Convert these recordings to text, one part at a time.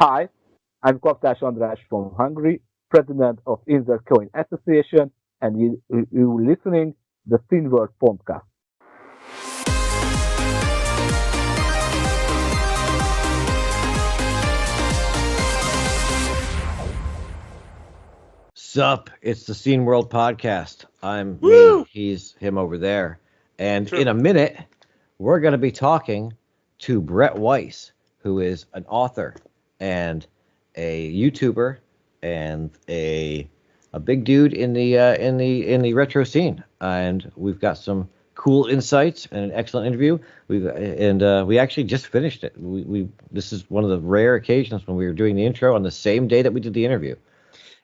Hi, I'm Kovtash András from Hungary, president of Intercoin Association, and you're listening the Thin World podcast. Sup, it's the Scene World podcast. I'm me, Woo! he's him over there. And in True. a minute, we're going to be talking to Brett Weiss, who is an author and a YouTuber and a big dude in the retro scene. And we've got some cool insights and an excellent interview. We actually just finished it. We this is one of the rare occasions when we were doing the intro on the same day that we did the interview.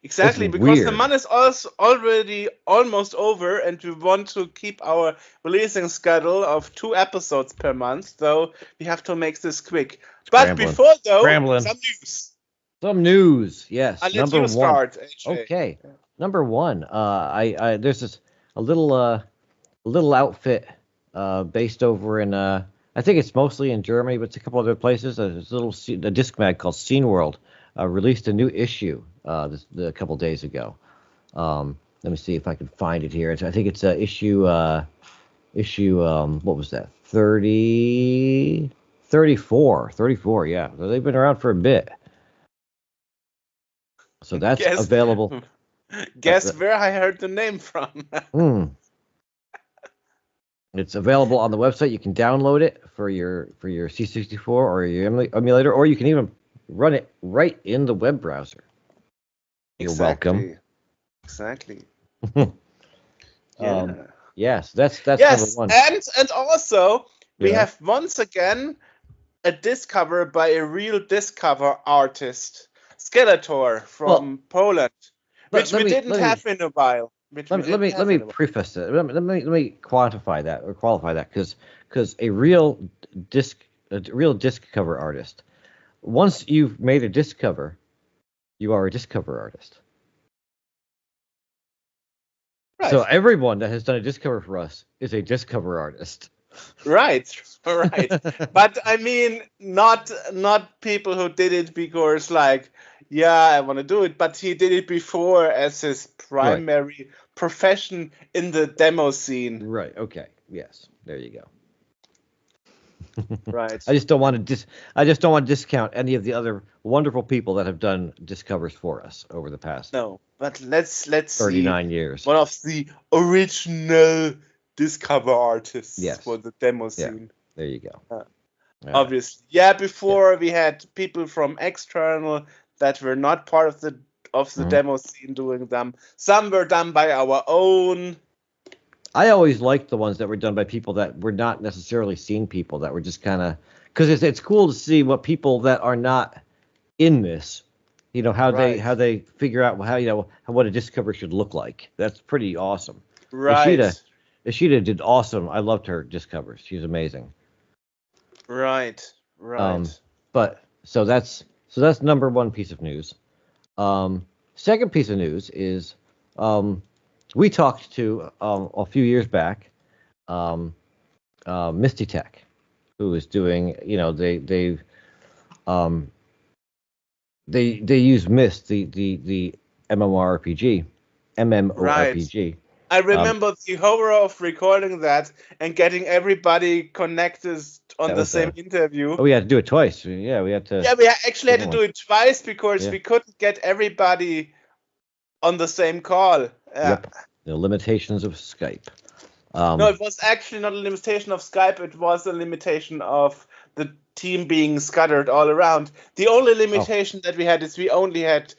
Exactly, It's because the weird. month is also already almost over, and we want to keep our releasing schedule of 2 episodes per month, so we have to make this quick. But Scrambling. before though, Scrambling. some news. Some news, yes. I'll let Number you one. start, AJ. Okay. Number one. I there's this a little outfit based over in I think it's mostly in Germany, but it's a couple other places. There's a disc mag called Scene World released a new issue a couple days ago. Let me see if I can find it here. I think it's issue what was that? 34, yeah. So they've been around for a bit. So that's Guess- available. Guess where I heard the name from? Hmm. It's available on the website. You can download it for your C64 or your emulator, or you can even run it right in the web browser. You're welcome. Exactly. Yes, that's Yes, number one. and also we Yeah. have once again a disc cover by a real disc cover artist, Skeletor from Poland, which we didn't have in a while. Let me preface it. Let me quantify that or qualify that because a real disc cover artist. Once you've made a disc cover, you are a disc cover artist. Right. So everyone that has done a disc cover for us is a disc cover artist. Right. But I mean, not people who did it because I want to do it, but he did it before as his primary profession in the demo scene. Right. Okay. Yes. There you go. Right. I just don't want to discount any of the other wonderful people that have done disc covers for us over the past No, but let's 39 see years. one of the original disc cover artists Yes. for the demo scene. There you go. All right. Obviously. Yeah, before we had people from external that were not part of the Mhm. demo scene doing them. Some were done by our own. I always liked the ones that were done by people that were not necessarily scene people, that were just kind of, because it's cool to see what people that are not in this, how they figure out what a disc cover should look like. That's pretty awesome. Right. Ishida did awesome. I loved her disc covers. She's amazing. Right. But so that's number one piece of news. Second piece of news is we talked to a few years back Misty Tech, who is doing they use Myst, the MMORPG. I remember the horror of recording that and getting everybody connected on the same interview. Oh, we had to do it twice. Yeah, we had to. Yeah, we actually had to do it twice because we couldn't get everybody on the same call. Yep. The limitations of Skype. No, it was actually not a limitation of Skype. It was a limitation of the team being scattered all around. The only limitation that we had is you only had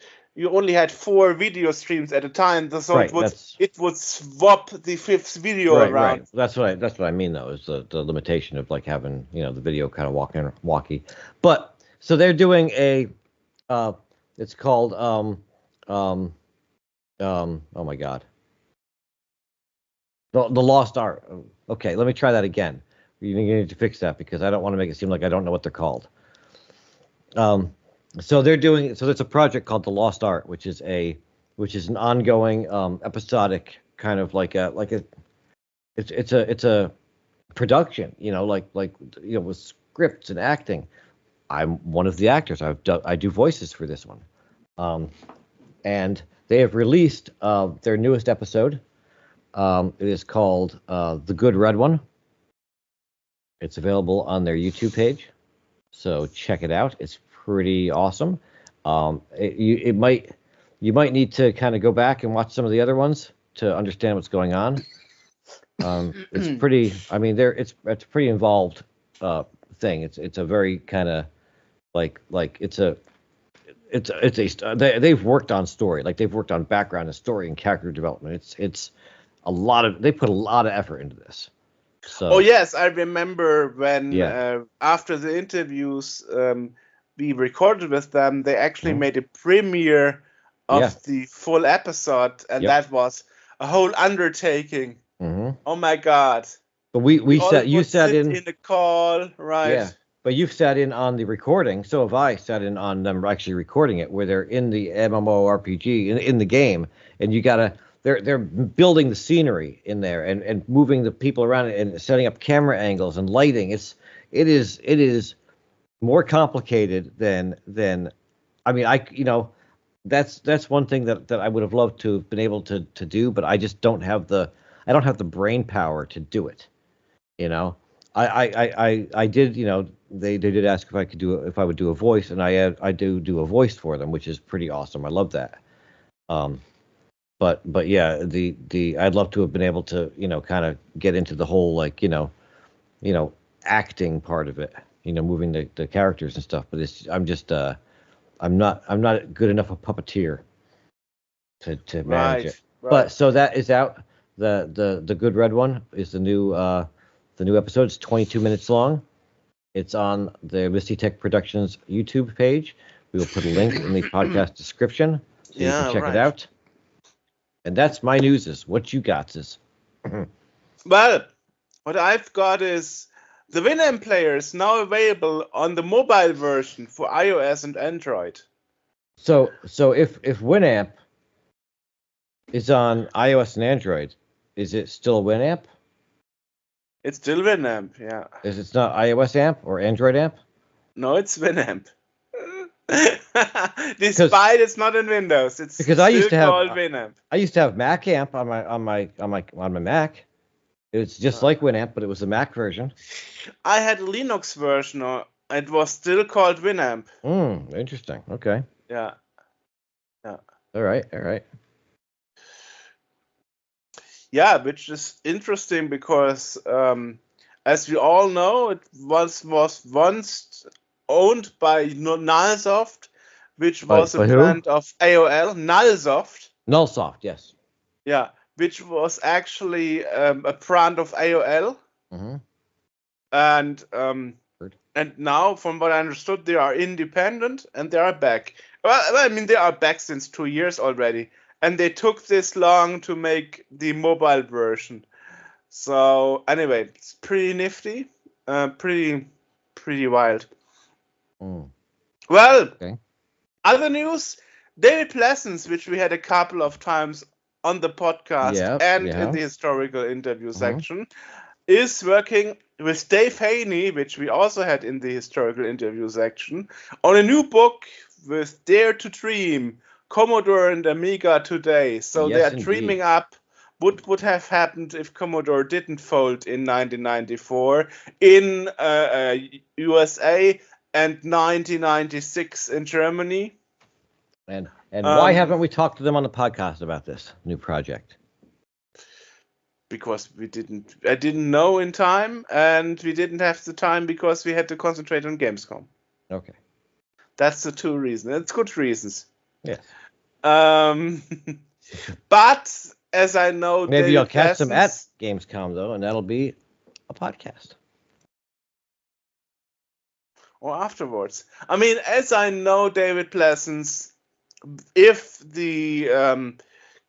4 video streams at a time, so it would swap the 5th video around. Right. That's what I mean though, is the limitation of having the video kind of walkie. But so they're doing it's called oh my god, the Lost Art. Okay, let me try that again. You need to fix that because I don't want to make it seem like I don't know what they're called. So there's a project called The Lost Art, which is an ongoing episodic kind of it's a production, with scripts and acting, I'm one of the actors. I do voices for this one, and they have released their newest episode. It is called The Good Red One. It's available on their YouTube page, so check it out. It's pretty awesome. You might need to kind of go back and watch some of the other ones to understand what's going on. It's pretty. I mean, it's a pretty involved thing. It's a very kind of like they've worked on story, like they've worked on background and story and character development. It's a lot of they put a lot of effort into this. So Oh yes, I remember when yeah. after the interviews we recorded with them, they actually Mhm. made a premiere of Yeah. the full episode, and Yep. that was a whole undertaking. Hmm. Oh my God. But We we all sat you would sat sit in. in a call, right? Yeah, but you've sat in on the recording, so have I sat in on them actually recording it, where they're in the MMORPG in the game, and they're building the scenery in there and moving the people around and setting up camera angles and lighting. It is more complicated than I mean that's one thing that I would have loved to have been able to do, but I just don't have the brain power to do it. You know, I did. They did ask if I would do a voice, and I do a voice for them, which is pretty awesome. I love that. Um, but yeah, the I'd love to have been able to kind of get into the whole like acting part of it. Moving the characters and stuff. But I'm not good enough a puppeteer to manage Right, it. right. But so that is out. The Good Red One is the new episode. It's 22 minutes long. It's on the Misty Tech Productions YouTube page. We will put a link in the podcast description so you can Yeah, check it right. out. And that's my news. Is what you got is. Well, what I've got is the Winamp player is now available on the mobile version for iOS and Android. So if Winamp is on iOS and Android, is it still Winamp? It's still Winamp, yeah. Is it not iOS amp or Android amp? No, it's Winamp. Despite it's not in Windows, it's Because still called Winamp. I used to have Mac amp on my Mac. It's just like Winamp, but it was the Mac version. I had a Linux version, it was still called Winamp. Interesting. Okay. Yeah. All right. Yeah, which is interesting because, as we all know, it was once owned by Nullsoft, which was a By who? brand of AOL. Nullsoft. Nullsoft, yes. Yeah, which was actually a brand of AOL. Mm-hmm. And now, from what I understood, they are independent and they are back. Well, I mean, they are back since 2 years already, and they took this long to make the mobile version. So anyway, it's pretty nifty, pretty wild. Well, Okay. other news: David Pleasance, which we had a couple of times on the podcast and in the historical interview section, is working with Dave Haney, which we also had in the historical interview section, on a new book with Dare to Dream, Commodore and Amiga Today. So Yes, they are indeed. dreaming up what would have happened if Commodore didn't fold in 1994 in USA and 1996 in Germany. And why haven't we talked to them on the podcast about this new project? Because I didn't know in time, and we didn't have the time because we had to concentrate on Gamescom. Okay. That's the two reasons. It's good reasons. Yes. But as I know, Maybe you'll catch them at Pleasance, Gamescom though, and that'll be a podcast. or afterwards. I mean, as I know, David Pleasance, if the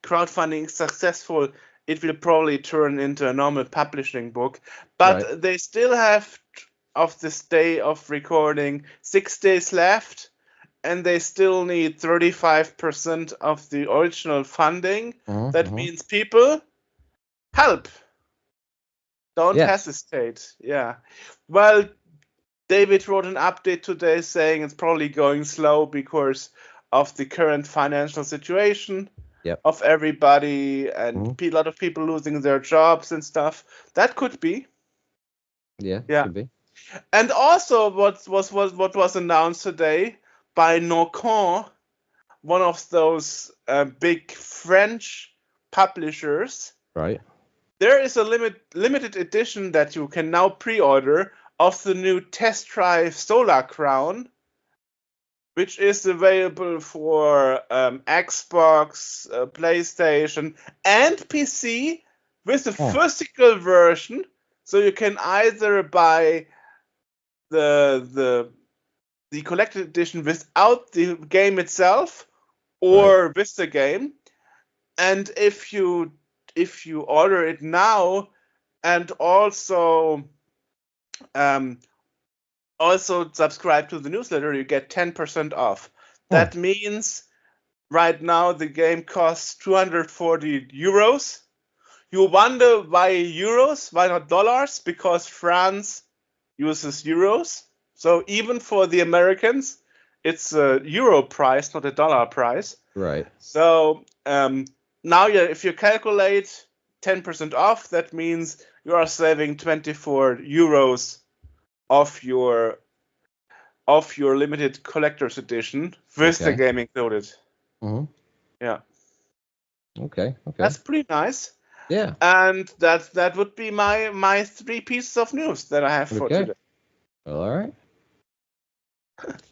crowdfunding is successful, it will probably turn into a normal publishing book. But they still have, of this day of recording, 6 days left, and they still need 35% of the original funding. That means people, help. Don't hesitate. Yeah. Well, David wrote an update today saying it's probably going slow because of the current financial situation of everybody and a lot of people losing their jobs and stuff. That could be. Yeah. Could be. And also, what was announced today by Nocon, one of those big French publishers. Right. There is a limited edition that you can now pre-order of the new Test Drive Solar Crown, which is available for Xbox, PlayStation, and PC with the physical version. So you can either buy the collected edition without the game itself or with the game. And if you order it now and also subscribe to the newsletter, you get 10% off. That means right now the game costs 240 euros. You wonder why euros, why not dollars? Because France uses euros. So even for the Americans, it's a euro price, not a dollar price. Right. So now, if you calculate 10% off, that means you are saving 24 euros of your limited collector's edition with the game included. Mm-hmm. Yeah. Okay. That's pretty nice. Yeah. And that would be my 3 pieces of news that I have for today. Well, all right.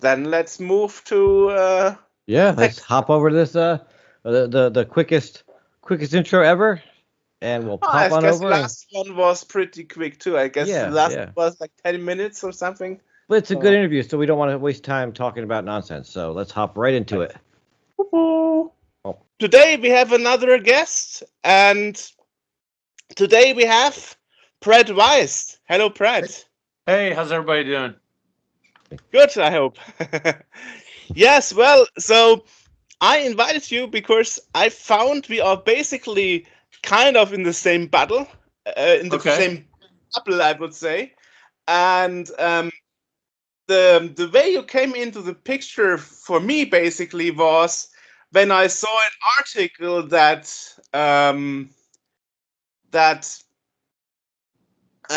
Then let's move to let's hop over this the quickest intro ever, and we'll pop on over. The last one was pretty quick too. I guess the last one was like 10 minutes or something. But it's a good interview, so we don't want to waste time talking about nonsense. So let's hop right into it. Today we have another guest, and today we have Brett Weiss. Hello, Brett. Hey, how's everybody doing? Good, I hope. Yes, well, so I invited you because I found we are basically kind of in the same battle, in the same bubble, I would say. And the way you came into the picture for me basically was when I saw an article that and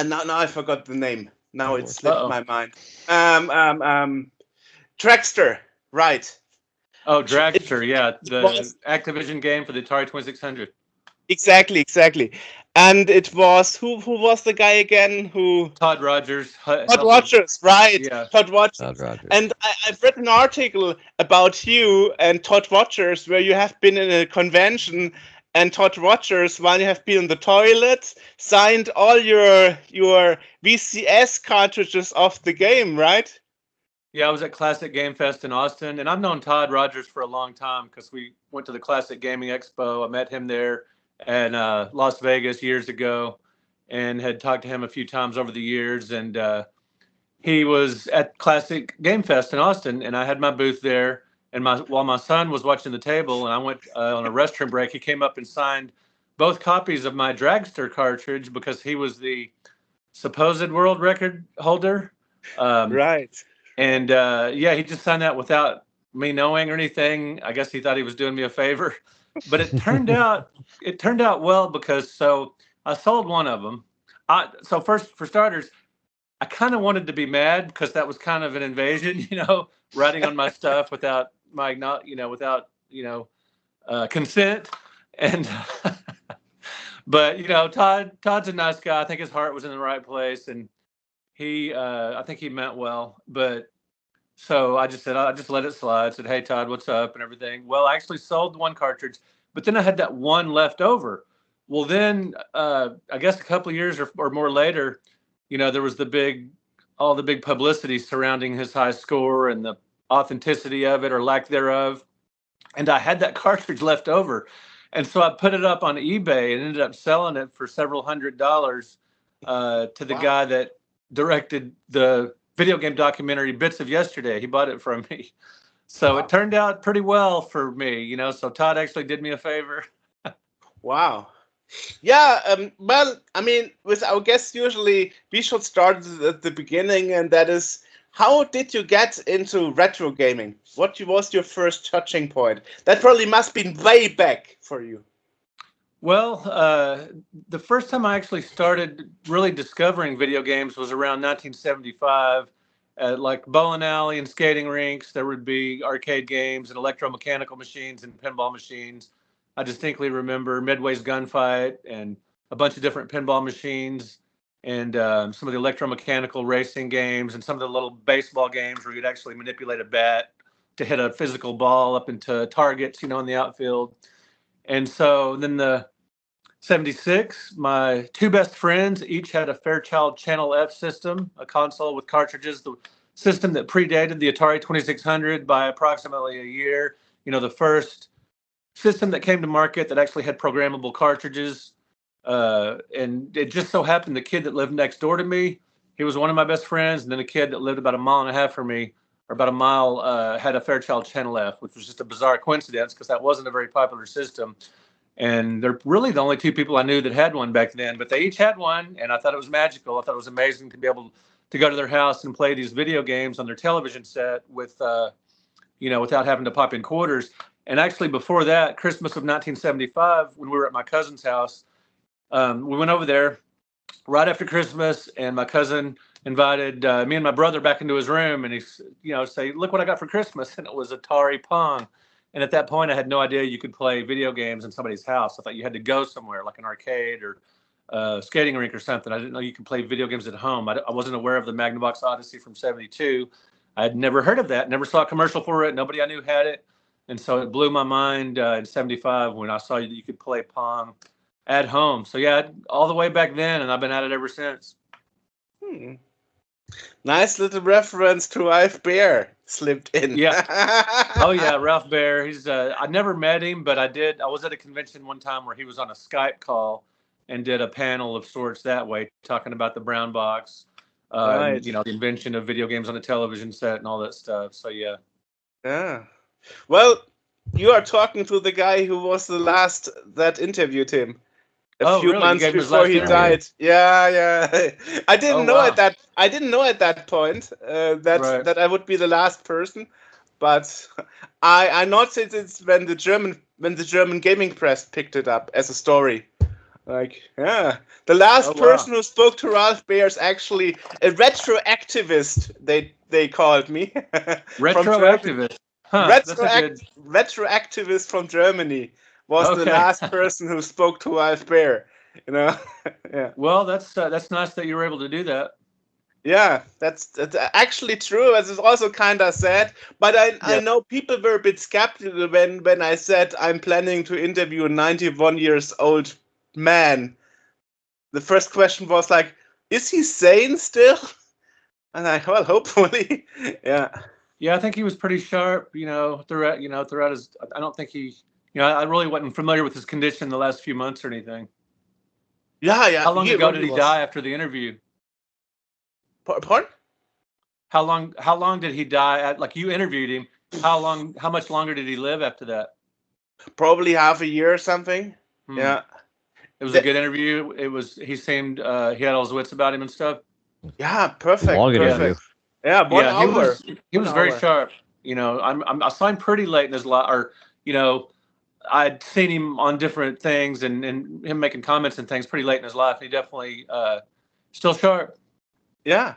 now I forgot the name. Now it slipped my mind. Dragster, right? Oh, Dragster, yeah, the Activision game for the Atari 2600. Exactly. And it was who was the guy again? Todd Rogers. Todd Rogers, right? Yeah. Todd Rogers. And I've read an article about you and Todd Rogers where you have been in a convention, and Todd Rogers, while you have been in the toilet, signed all your VCS cartridges of the game, right? Yeah, I was at Classic Game Fest in Austin, and I've known Todd Rogers for a long time because we went to the Classic Gaming Expo. I met him there in Las Vegas years ago and had talked to him a few times over the years. And he was at Classic Game Fest in Austin, and I had my booth there. And while my son was watching the table and I went on a restroom break, he came up and signed both copies of my Dragster cartridge because he was the supposed world record holder. Right. And he just signed that without me knowing or anything. I guess he thought he was doing me a favor, but it turned out well because I sold one of them. So first, for starters, I kind of wanted to be mad because that was kind of an invasion, writing on my stuff without my consent. And but Todd's a nice guy. I think his heart was in the right place, and I think he meant well, but so I just let it slide. I said, "Hey, Todd, what's up?" and everything. Well, I actually sold one cartridge, but then I had that one left over. Well, then I guess a couple of years or more later, there was all the big publicity surrounding his high score and the authenticity of it or lack thereof, and I had that cartridge left over, and so I put it up on eBay and ended up selling it for several $100s to the guy that directed the video game documentary Bits of Yesterday. He bought it from me. So it turned out pretty well for me, so Todd actually did me a favor. Wow. Yeah, well, I mean, with our guests, usually we should start at the beginning, and that is how did you get into retro gaming? What was your first touching point? That probably must have been way back for you. Well, the first time I actually started really discovering video games was around 1975. At like bowling alley and skating rinks, there would be arcade games and electromechanical machines and pinball machines. I distinctly remember Midway's Gunfight and a bunch of different pinball machines and some of the electromechanical racing games and some of the little baseball games where you'd actually manipulate a bat to hit a physical ball up into targets, in the outfield. And so then the 76, my two best friends each had a Fairchild Channel F system, a console with cartridges, the system that predated the Atari 2600 by approximately a year. The first system that came to market that actually had programmable cartridges. And it just so happened the kid that lived next door to me, he was one of my best friends. And then a kid that lived about a mile and a half from me, or about a mile, had a Fairchild Channel F, which was just a bizarre coincidence because that wasn't a very popular system. And they're really the only two people I knew that had one back then, but they each had one. And I thought it was magical. I thought it was amazing to be able to go to their house and play these video games on their television set with, without having to pop in quarters. And actually before that, Christmas of 1975, when we were at my cousin's house, we went over there right after Christmas, and my cousin invited me and my brother back into his room, and he, say, "Look what I got for Christmas," and it was Atari Pong. And at that point, I had no idea you could play video games in somebody's house. I thought you had to go somewhere, like an arcade or a skating rink or something. I didn't know you could play video games at home. I wasn't aware of the Magnavox Odyssey from '72. I had never heard of that. Never saw a commercial for it. Nobody I knew had it. And so it blew my mind in '75 when I saw that you could play Pong at home. So yeah, all the way back then, and I've been at it ever since. Nice little reference to Ralph Baer slipped in. Yeah. Oh yeah, Ralph Baer. He's I never met him, but I did. I was at a convention one time where he was on a Skype call and did a panel of sorts that way, talking about the brown box, Right. and, the invention of video games on a television set and all that stuff. So yeah. Yeah. Well, you are talking to the guy who was the last that interviewed him a few really? You months gave him his before last he interview? died. Yeah. I didn't know wow. at that. I didn't know at that point Right. that I would be the last person, but I noticed it's when the German gaming press picked it up as a story. Like, yeah, the last person who spoke to Ralph Baer is actually a retroactivist. They called me. Retroactivist. Huh, Retroactivist from Germany was the last person who spoke to Ralph Baer. Yeah. Well, that's nice that you were able to do that. Yeah, that's actually true. It's also kind of sad, but I know people were a bit skeptical when I said I'm planning to interview a 91 years old man. The first question was like, is he sane still? And well, hopefully. Yeah. Yeah, I think he was pretty sharp, throughout his. I don't think he, I really wasn't familiar with his condition the last few months or anything. Yeah. How long ago did he die after the interview? Pardon? How long did he die? Like, you interviewed him. How much longer did he live after that? Probably half a year or something. Yeah. It was a good interview. He seemed, he had all his wits about him and stuff. Yeah, perfect. Long interview. Yeah, 1 hour. He was very sharp. I saw him pretty late in his life, or, I'd seen him on different things and him making comments and things pretty late in his life. He definitely still sharp. Yeah.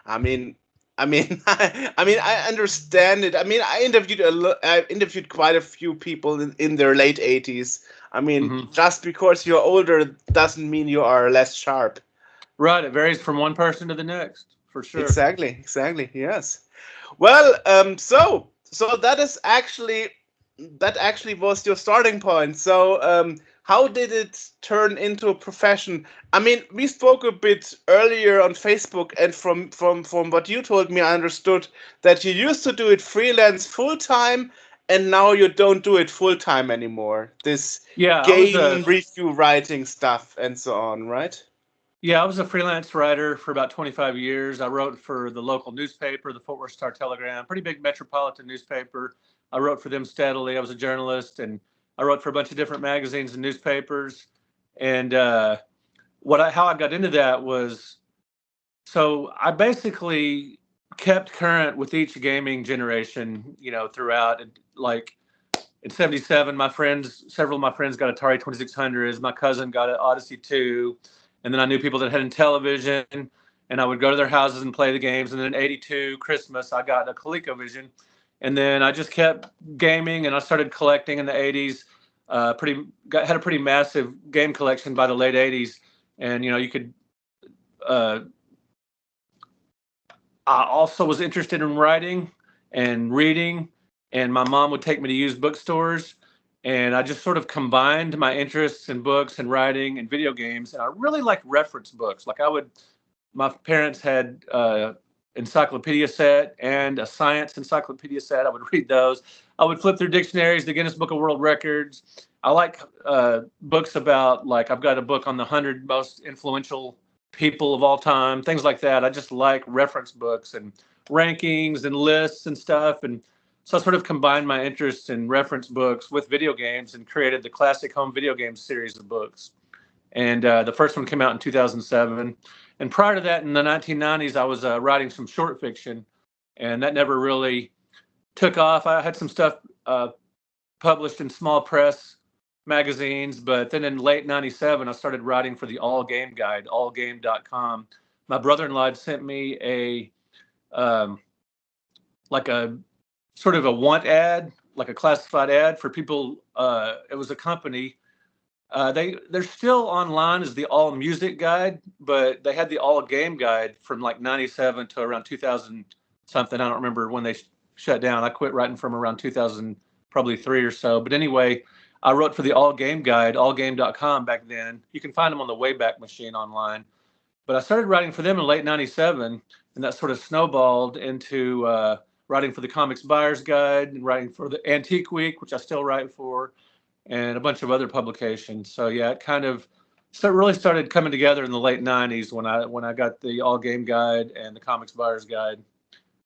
I mean, I understand it. I mean, I interviewed quite a few people in their late 80s. I mean, just because you're older doesn't mean you are less sharp. Right. It varies from one person to the next, for sure. Exactly. Yes. Well, so that actually was your starting point. So, how did it turn into a profession? I mean, we spoke a bit earlier on Facebook, and from what you told me, I understood that you used to do it freelance full time, and now you don't do it full time anymore. This game review writing stuff and so on, right? Yeah, I was a freelance writer for about 25 years. I wrote for the local newspaper, the Fort Worth Star-Telegram, pretty big metropolitan newspaper. I wrote for them steadily. I was a journalist, and I wrote for a bunch of different magazines and newspapers. And how I got into that was, so I basically kept current with each gaming generation, throughout. Like in '77, several of my friends got Atari 2600s. My cousin got an Odyssey 2, and then I knew people that had Intellivision, and I would go to their houses and play the games. And then in '82 Christmas, I got a ColecoVision, and then I just kept gaming, and I started collecting in the '80s. Had a pretty massive game collection by the late '80s, and you could. I also was interested in writing and reading, and my mom would take me to used bookstores, and I just sort of combined my interests in books and writing and video games, and I really liked reference books. My parents had encyclopedia set and a science encyclopedia set. I would read those. I would flip through dictionaries, the Guinness Book of World Records. I like books about, like, I've got a book on the 100 most influential people of all time, things like that. I just like reference books and rankings and lists and stuff. And so I sort of combined my interest in reference books with video games and created the Classic Home Video Games series of books. And the first one came out in 2007. And prior to that, in the 1990s, I was writing some short fiction, and that never really took off. I had some stuff published in small press magazines, but then in late '97, I started writing for the All Game Guide, allgame.com. My brother-in-law had sent me like a sort of a want ad, like a classified ad for people. It was a company. They're still online as the All Music Guide, but they had the All Game Guide from like '97 to around 2000 something. I don't remember when they shut down. I quit writing from around 2000, probably 3 or so. But anyway, I wrote for the All Game Guide, allgame.com back then. You can find them on the Wayback Machine online. But I started writing for them in late '97, and that sort of snowballed into writing for the Comics Buyer's Guide and writing for the Antique Week, which I still write for, and a bunch of other publications. So yeah, it kind of really started coming together in the late '90s when I got the All Game Guide and the Comics Buyer's Guide.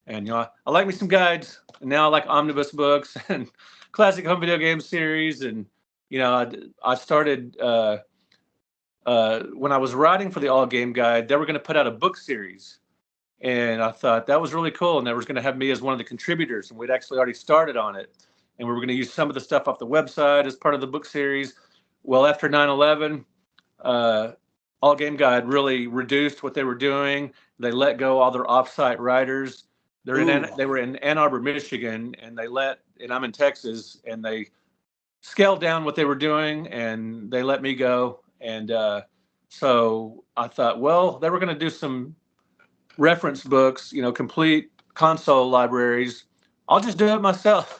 And I like me some guides, and now I like omnibus books and Classic Home Video Game series. And I started when I was writing for the All Game Guide, they were going to put out a book series, and I thought that was really cool. And they was going to have me as one of the contributors, and we'd actually already started on it, and we were going to use some of the stuff off the website as part of the book series. Well, after 9/11, All Game Guide really reduced what they were doing. They let go all their offsite writers. They were in Ann Arbor, Michigan, and I'm in Texas, and they scaled down what they were doing, and they let me go. And so I thought, well, they were going to do some reference books, complete console libraries. I'll just do it myself,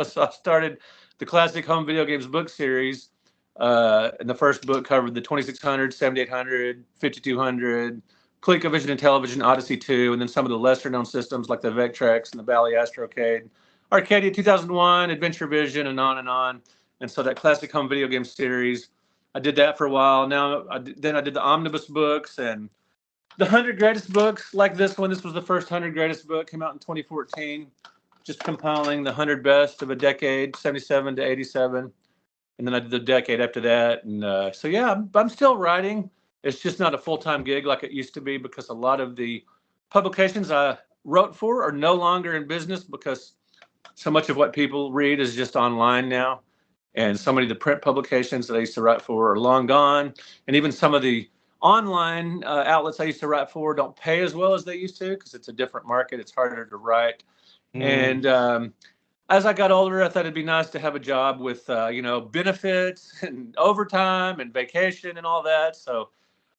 So I started the Classic Home Video Games book series, and the first book covered the 2600, 7800, 5200. ColecoVision and Intellivision, Odyssey 2, and then some of the lesser-known systems like the Vectrex and the Bally Astrocade, Arcadia 2001, Adventure Vision, and on and on. And so that Classic Home Video Game series, I did that for a while. Then I did the omnibus books and the 100 greatest books, like this one. This was the first 100 greatest book, came out in 2014, just compiling the 100 best of a decade, 77 to 87. And then I did the decade after that. And so, yeah, I'm still writing. It's just not a full-time gig like it used to be, because a lot of the publications I wrote for are no longer in business, because so much of what people read is just online now. And so many of the print publications that I used to write for are long gone. And even some of the online outlets I used to write for don't pay as well as they used to, because it's a different market. It's harder to write. And as I got older, I thought it'd be nice to have a job with, benefits and overtime and vacation and all that. So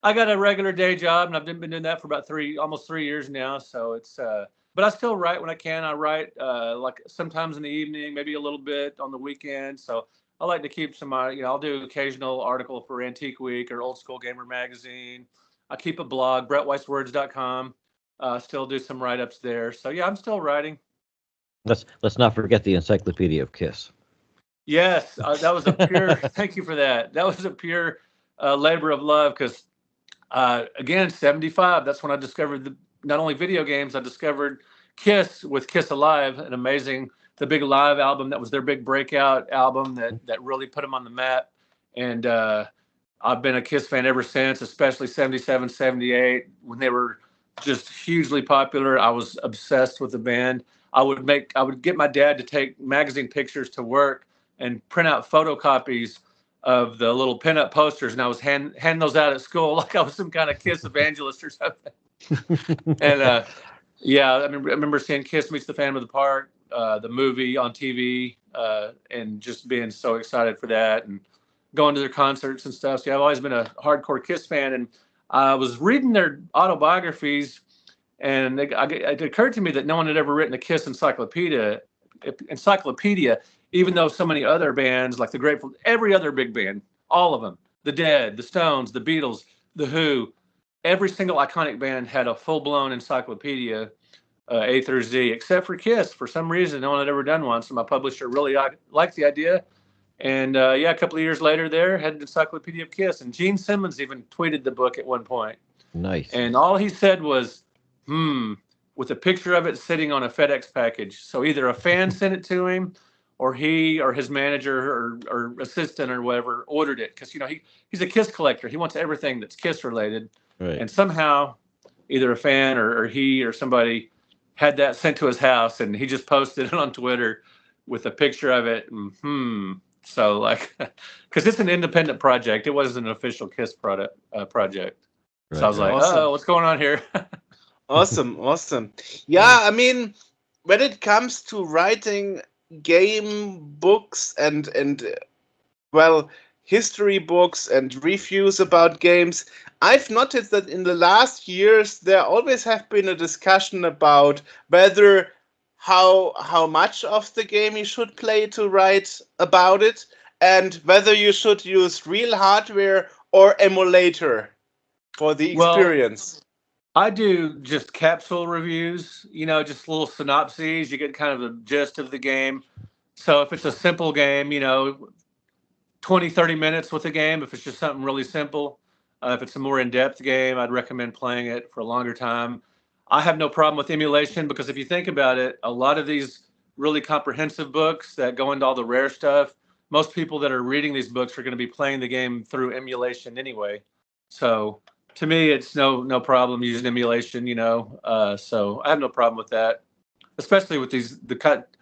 I got a regular day job, and I've been doing that for about almost 3 years now. So it's, but I still write when I can. I write like sometimes in the evening, maybe a little bit on the weekend. So I like to keep some, I'll do occasional article for Antique Week or Old School Gamer Magazine. I keep a blog, brettweisswords.com. Still do some write-ups there. So yeah, I'm still writing. Let's not forget the Encyclopedia of Kiss. Yes, that was a pure. Thank you for that. That was a pure labor of love, because again, 75. That's when I discovered not only video games. I discovered Kiss with Kiss Alive, the big live album that was their big breakout album that really put them on the map. And I've been a Kiss fan ever since, especially 77, 78, when they were just hugely popular. I was obsessed with the band. I would get my dad to take magazine pictures to work and print out photocopies of the little pinup posters, and I was hand those out at school like I was some kind of Kiss evangelist or something. And yeah, I remember seeing Kiss Meets the Phantom of the Park, the movie on TV, and just being so excited for that and going to their concerts and stuff. So I've always been a hardcore Kiss fan, and I was reading their autobiographies, and it occurred to me that no one had ever written a Kiss encyclopedia, even though so many other bands like the Grateful, every other big band, all of them, the Dead, the Stones, the Beatles, the Who, every single iconic band had a full-blown encyclopedia, A through Z, except for Kiss. For some reason, no one had ever done one. So my publisher really liked the idea. And a couple of years later there, had an encyclopedia of Kiss. And Gene Simmons even tweeted the book at one point. Nice. And all he said was, with a picture of it sitting on a FedEx package. So either a fan sent it to him, or he or his manager or assistant or whatever ordered it. Because, he's a Kiss collector. He wants everything that's Kiss related. Right. And somehow either a fan or he or somebody had that sent to his house, and he just posted it on Twitter with a picture of it. So because it's an independent project, it wasn't an official Kiss project. Right. So I was like, Awesome. oh, what's going on here? Awesome. Yeah, I mean, when it comes to writing game books and history books and reviews about games, I've noticed that in the last years there always have been a discussion about whether how much of the game you should play to write about it, and whether you should use real hardware or emulator for the experience. I do just capsule reviews, just little synopses. You get kind of a gist of the game. So if it's a simple game, 20, 30 minutes with a game. If it's just something really simple, if it's a more in-depth game, I'd recommend playing it for a longer time. I have no problem with emulation, because if you think about it, a lot of these really comprehensive books that go into all the rare stuff, most people that are reading these books are going to be playing the game through emulation anyway. So to me, it's no problem using emulation, so I have no problem with that, especially with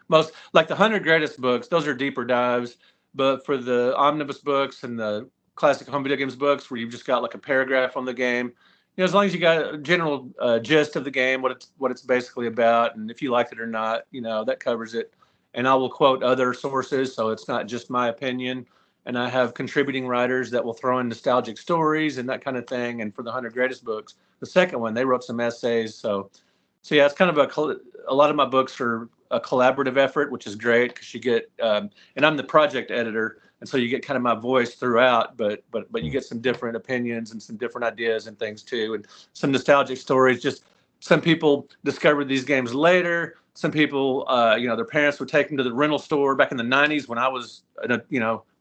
most like the 100 greatest books. Those are deeper dives, but for the omnibus books and the classic home video games books where you've just got like a paragraph on the game, as long as you got a general gist of the game, what it's basically about, and if you liked it or not, that covers it. And I will quote other sources, so it's not just my opinion. And I have contributing writers that will throw in nostalgic stories and that kind of thing. And for the 100 greatest books, the second one, they wrote some essays. So yeah, it's kind of a lot of my books are a collaborative effort, which is great because you get, and I'm the project editor, and so you get kind of my voice throughout, but you get some different opinions and some different ideas and things too, and some nostalgic stories. Just some people discovered these games later. Some people, their parents would take them to the rental store back in the 90s when I was,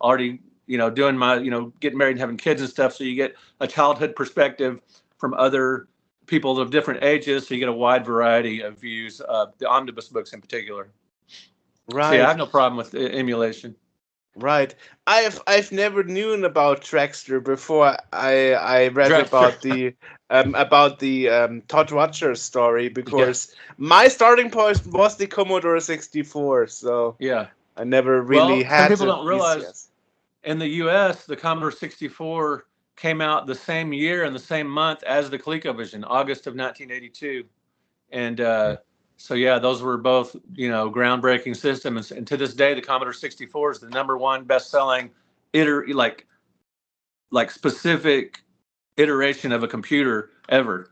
already, doing my, getting married and having kids and stuff. So you get a childhood perspective from other people of different ages. So you get a wide variety of views, the omnibus books in particular. Right. So yeah, I have no problem with emulation. Right. I've never known about Trackster before I read Dragster. about the Todd Rogers story, because my starting point was the Commodore 64. So yeah, I never really had. Some people don't realize in the U.S. the Commodore 64 came out the same year and the same month as the ColecoVision, August of 1982, and so yeah, those were both groundbreaking systems. And to this day, the Commodore 64 is the #1 best-selling specific iteration of a computer ever.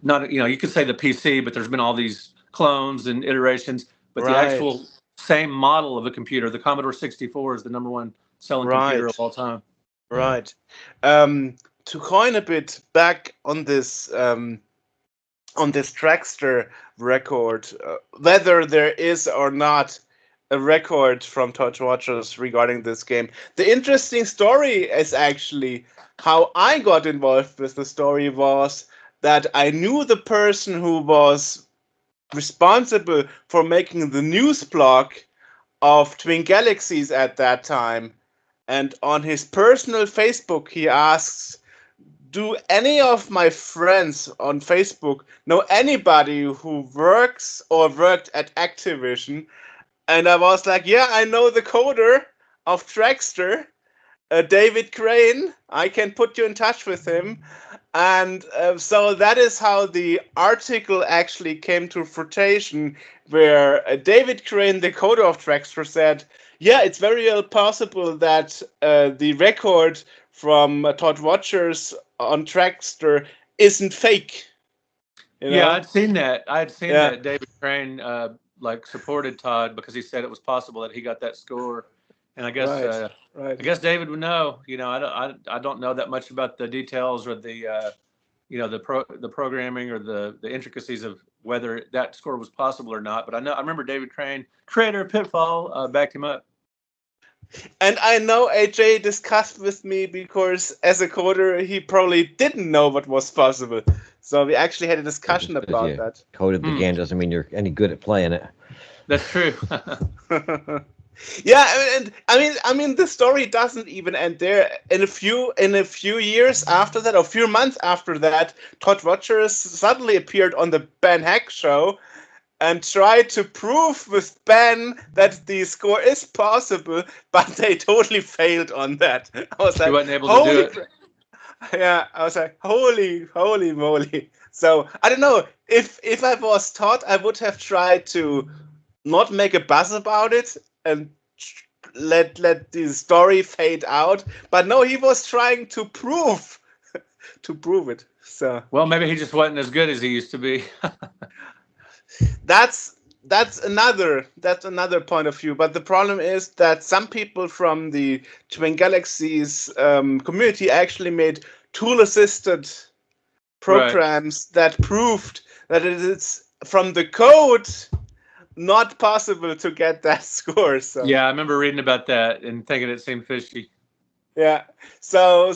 Not you could say the PC, but there's been all these clones and iterations. But the actual same model of a computer, the Commodore 64, is the #1 selling computer of all time. Right. To coin a bit back on this Trackster record, whether there is or not a record from Todd Rogers regarding this game. The interesting story is actually how I got involved with the story was that I knew the person who was responsible for making the news blog of Twin Galaxies at that time. And on his personal Facebook, he asks, do any of my friends on Facebook know anybody who works or worked at Activision? And I was like, yeah, I know the coder of Trackster, David Crane. I can put you in touch with him. And so that is how the article actually came to fruition, where David Crane, the coder of Trackster, said, yeah, it's very well possible that the record from Todd Watchers on Trackster isn't fake. Yeah, I'd seen that. I'd seen Yeah. that David Crane like supported Todd because he said it was possible that he got that score, and I guess Right. I guess David would know. You know, I don't know that much about the details or the you know the programming or the intricacies of whether that score was possible or not. But I remember David Crane, creator of Pitfall, backed him up. And I know AJ discussed with me because as a coder, he probably didn't know what was possible. So we actually had a discussion about that. Coded the game doesn't mean you're any good at playing it. That's true. Yeah, I mean, the story doesn't even end there. In a few years after that, or a few months after that, Todd Rogers suddenly appeared on the Ben Heck show and tried to prove with Ben that the score is possible, but they totally failed on that. I was like, he wasn't able to do it. Yeah, I was like, holy moly. So I don't know, if I was Todd, I would have tried to not make a buzz about it and let the story fade out. But no, he was trying to prove it. So well, maybe he just wasn't as good as he used to be. that's another point of view. But the problem is that some people from the Twin Galaxies community actually made tool-assisted programs that proved that it is from the code not possible to get that score. So yeah, I remember reading about that and thinking it seemed fishy. Yeah, so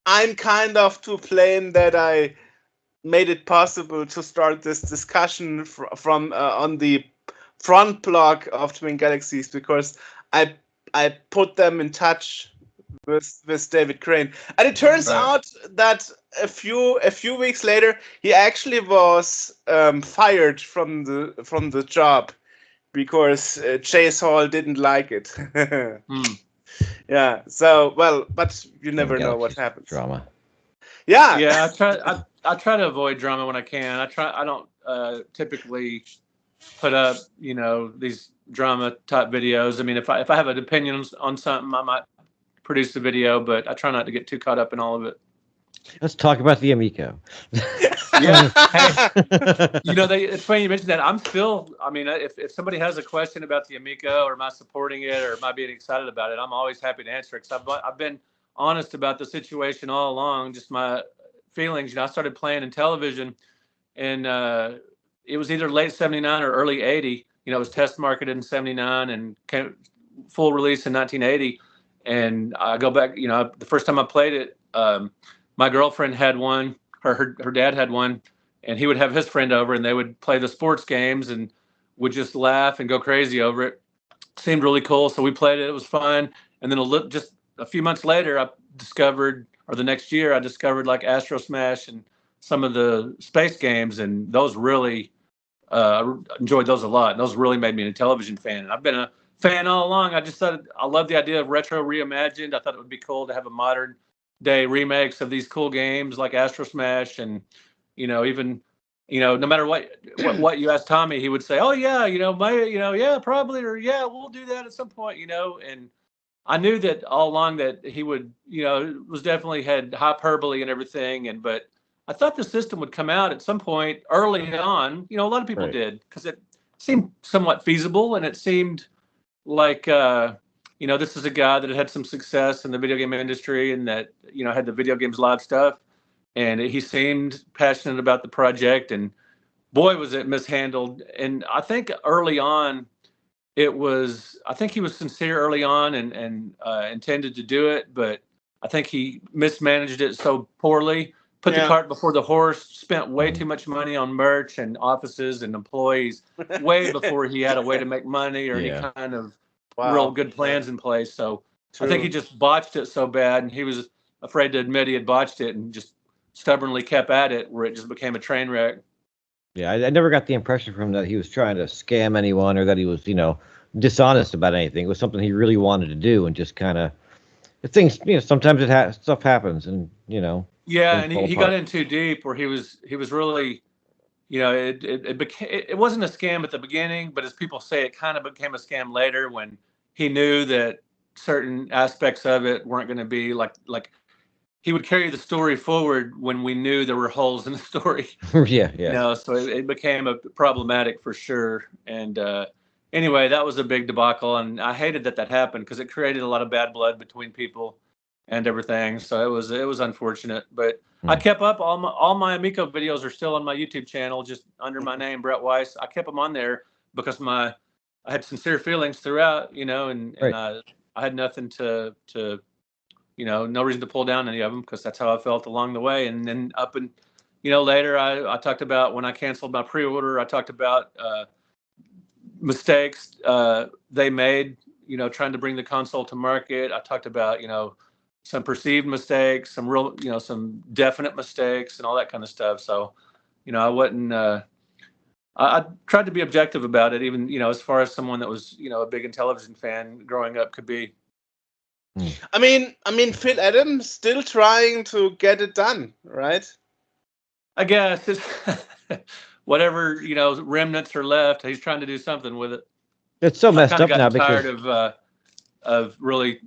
I'm kind of to blame that I made it possible to start this discussion from on the front blog of Twin Galaxies, because I put them in touch with David Crane, and it turns out that a few weeks later he actually was fired from the job because Chase Hall didn't like it. Yeah. So but you never know what happens. Drama. Yeah. Yeah. I try to avoid drama when I can. I don't typically put up these drama type videos. I mean, if I have an opinion on something, I might produce the video, but I try not to get too caught up in all of it. Let's talk about the Amico. Yeah. Hey, it's funny you mentioned that. I'm still, I mean, if somebody has a question about the Amico, or am I supporting it, or am I being excited about it, I'm always happy to answer it, because I've been honest about the situation all along, just my feelings. I started playing in television, and it was either late 79 or early 80. It was test marketed in 79 and came full release in 1980. And I go back, the first time I played it, my girlfriend had one, her dad had one, and he would have his friend over, and they would play the sports games and would just laugh and go crazy over it. Seemed really cool, so we played it. It was fun. And then just a few months later, the next year, I discovered like Astro Smash and some of the space games, and those really enjoyed those a lot. And those really made me a television fan. And I've been a fan all along. I just thought I love the idea of retro reimagined. I thought it would be cool to have a modern day remakes of these cool games like Astro Smash, and even no matter what you ask Tommy, he would say, "Oh yeah, yeah, probably, or yeah, we'll do that at some point." And I knew that all along that he would, it was definitely had hyperbole and everything, but I thought the system would come out at some point early on. A lot of people did, because it seemed somewhat feasible, and it seemed like this is a guy that had some success in the video game industry, and that had the video games live stuff, and he seemed passionate about the project, and boy was it mishandled. And I think early on I think he was sincere early on and intended to do it, but I think he mismanaged it so poorly, put the cart before the horse, spent way too much money on merch and offices and employees way before he had a way to make money or any kind of real good plans in place. So I think he just botched it so bad, and he was afraid to admit he had botched it and just stubbornly kept at it, where it just became a train wreck. Yeah, I never got the impression from him that he was trying to scam anyone or that he was, dishonest about anything. It was something he really wanted to do, and just kind of things. Sometimes stuff happens, and Yeah, things and fall he got apart. in too deep, where he was really, it wasn't a scam at the beginning, but as people say, it kind of became a scam later when he knew that certain aspects of it weren't going to be like he would carry the story forward when we knew there were holes in the story. Yeah. So it became a problematic for sure. And anyway, that was a big debacle, and I hated that happened because it created a lot of bad blood between people and everything. So it was unfortunate, but I kept up all my Amico videos are still on my YouTube channel, just under my name, Brett Weiss. I kept them on there because I had sincere feelings throughout, and Right. I had nothing to no reason to pull down any of them because that's how I felt along the way. And then up and later I talked about when I canceled my pre-order. I talked about mistakes they made, trying to bring the console to market. I talked about some perceived mistakes, some real some definite mistakes, and all that kind of stuff. So I wasn't. I tried to be objective about it, even as far as someone that was a big Intellivision fan growing up could be. I mean, Phil Adams still trying to get it done, right? I guess it's whatever remnants are left. He's trying to do something with it. It's so messed up now because tired of really,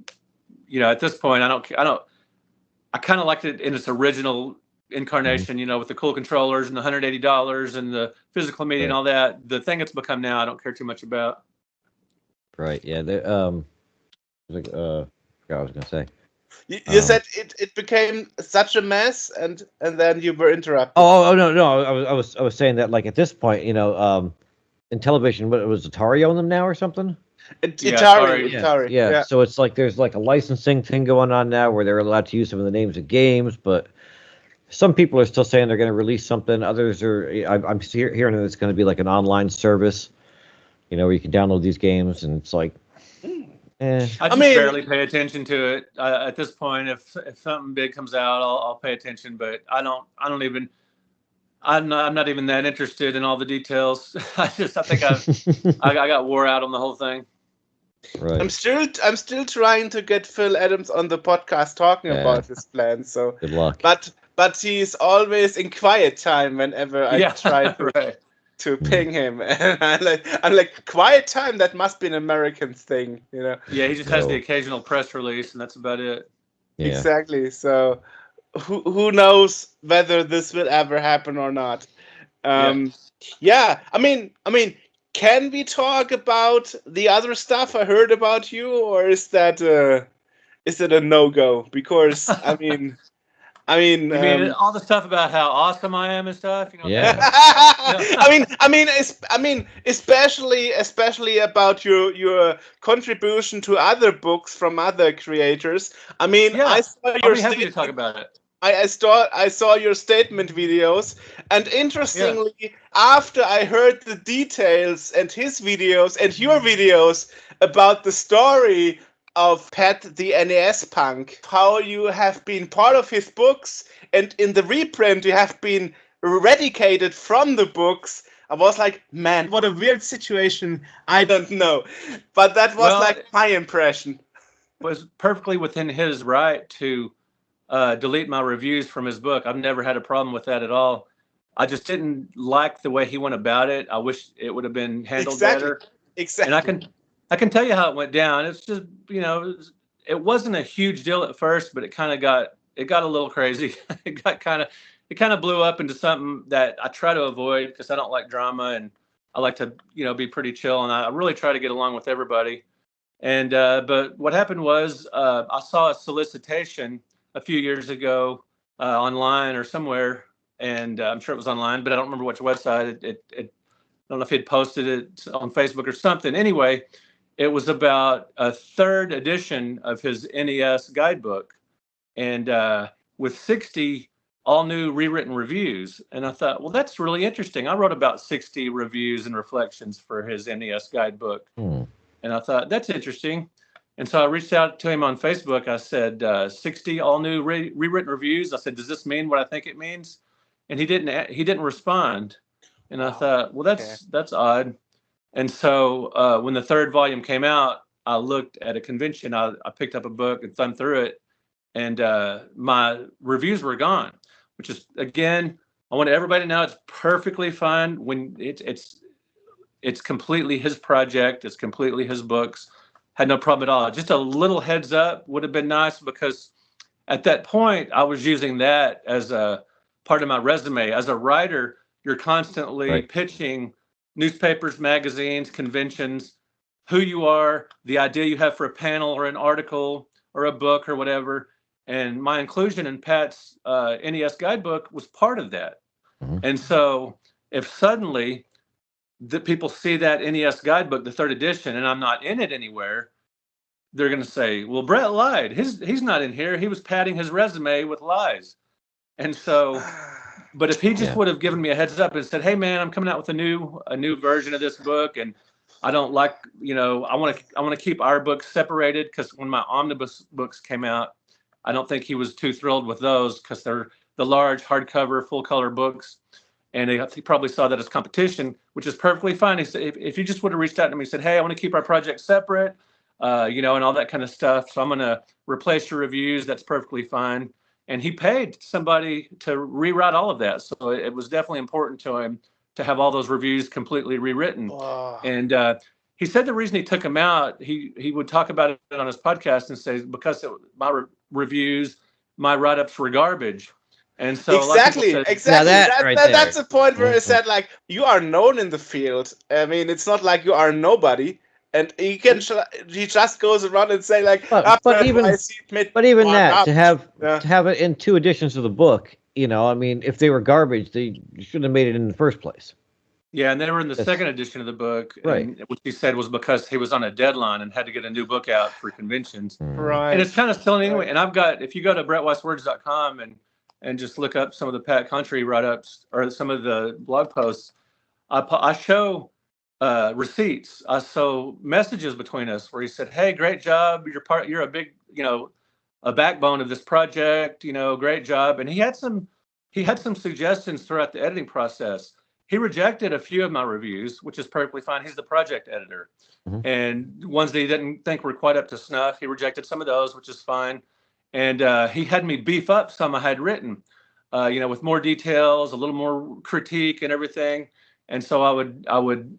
at this point, I kind of liked it in its original incarnation, with the cool controllers and the $180 and the physical media and all that. The thing it's become now, I don't care too much about. Right. Yeah. I forgot what I was going to say. You said it became such a mess, and then you were interrupted. Oh no! I was saying that, like, at this point, in television, what, was Atari own them now or something? Atari. Yeah. So it's like there's like a licensing thing going on now where they're allowed to use some of the names of games, but some people are still saying they're going to release something. Others are. I'm hearing that it's going to be like an online service, where you can download these games, and it's like. I just barely pay attention to it at this point. If something big comes out, I'll pay attention. But I'm not even that interested in all the details. I think I got wore out on the whole thing. Right. I'm still trying to get Phil Adams on the podcast talking about his plans. So good luck. But he's always in quiet time whenever I try to ping him, and I'm like, quiet time. That must be an American thing, Yeah, he just has the occasional press release, and that's about it. Yeah. Exactly. So, who knows whether this will ever happen or not? Yeah. I mean, can we talk about the other stuff I heard about you, or is that a no-go? Because I mean. You mean all the stuff about how awesome I am and stuff? Yeah. I mean, especially about your contribution to other books from other creators. I mean, I saw your I'll be happy to talk about it. I saw your statement videos, and interestingly, after I heard the details and his videos and your videos about the story of Pat the NES Punk, how you have been part of his books, and in the reprint you have been eradicated from the books. I was like, man, what a weird situation. I don't know. But that was my impression. It was perfectly within his right to delete my reviews from his book. I've never had a problem with that at all. I just didn't like the way he went about it. I wish it would have been handled better. Exactly. And I can tell you how it went down. It's just, it wasn't a huge deal at first, but it got a little crazy. It kind of blew up into something that I try to avoid because I don't like drama, and I like to, be pretty chill, and I really try to get along with everybody. And but what happened was I saw a solicitation a few years ago online or somewhere, and I'm sure it was online, but I don't remember which website. I don't know if he'd posted it on Facebook or something. Anyway, it was about a third edition of his NES guidebook, and with 60 all new rewritten reviews. And I thought, well, that's really interesting. I wrote about 60 reviews and reflections for his NES guidebook. And I thought, that's interesting. And so I reached out to him on Facebook. I said, 60 all new rewritten reviews. I said, does this mean what I think it means? And he didn't respond. And I thought, well, that's odd. And so when the third volume came out, I looked at a convention. I picked up a book and thumbed through it, and my reviews were gone. Which is, again, I want everybody to know it's perfectly fine when it's completely his project. It's completely his books. Had no problem at all. Just a little heads up would have been nice, because at that point I was using that as a part of my resume. As a writer, you're constantly pitching newspapers, magazines, conventions, who you are, the idea you have for a panel or an article or a book or whatever. And my inclusion in Pat's NES guidebook was part of that. Mm-hmm. And so if suddenly the people see that NES guidebook, the third edition, and I'm not in it anywhere, they're going to say, well, Brett lied. He's not in here. He was padding his resume with lies. And so, but if he just would have given me a heads up and said, hey man, I'm coming out with a new version of this book, and I don't like, I want to keep our books separated, because when my omnibus books came out, I don't think he was too thrilled with those, because they're the large hardcover full color books. And he probably saw that as competition, which is perfectly fine. He said, if you just would have reached out to me and said, hey, I want to keep our project separate, and all that kind of stuff, so I'm going to replace your reviews, that's perfectly fine. And he paid somebody to rewrite all of that. So it was definitely important to him to have all those reviews completely rewritten. Wow. And he said the reason he took them out, he would talk about it on his podcast and say, because my reviews, my write-ups were garbage. And so exactly. That's the point where he said, like, you are known in the field. I mean, it's not like you are nobody. And he just goes around and say, like, but even that, to have it in 2 editions of the book, I mean, if they were garbage, they shouldn't have made it in the first place. Yeah, and they were in the second edition of the book, and which he said was because he was on a deadline and had to get a new book out for conventions. Right. And it's kind of still anyway. And I've got, if you go to brettweisswords.com and just look up some of the Pat Country write-ups or some of the blog posts, I show receipts. I show messages between us where he said, hey, great job. You're a big, a backbone of this project, great job. And he had some suggestions throughout the editing process. He rejected a few of my reviews, which is perfectly fine. He's the project editor. Mm-hmm. And ones that he didn't think were quite up to snuff, he rejected some of those, which is fine. And he had me beef up some I had written, with more details, a little more critique and everything. And so I would,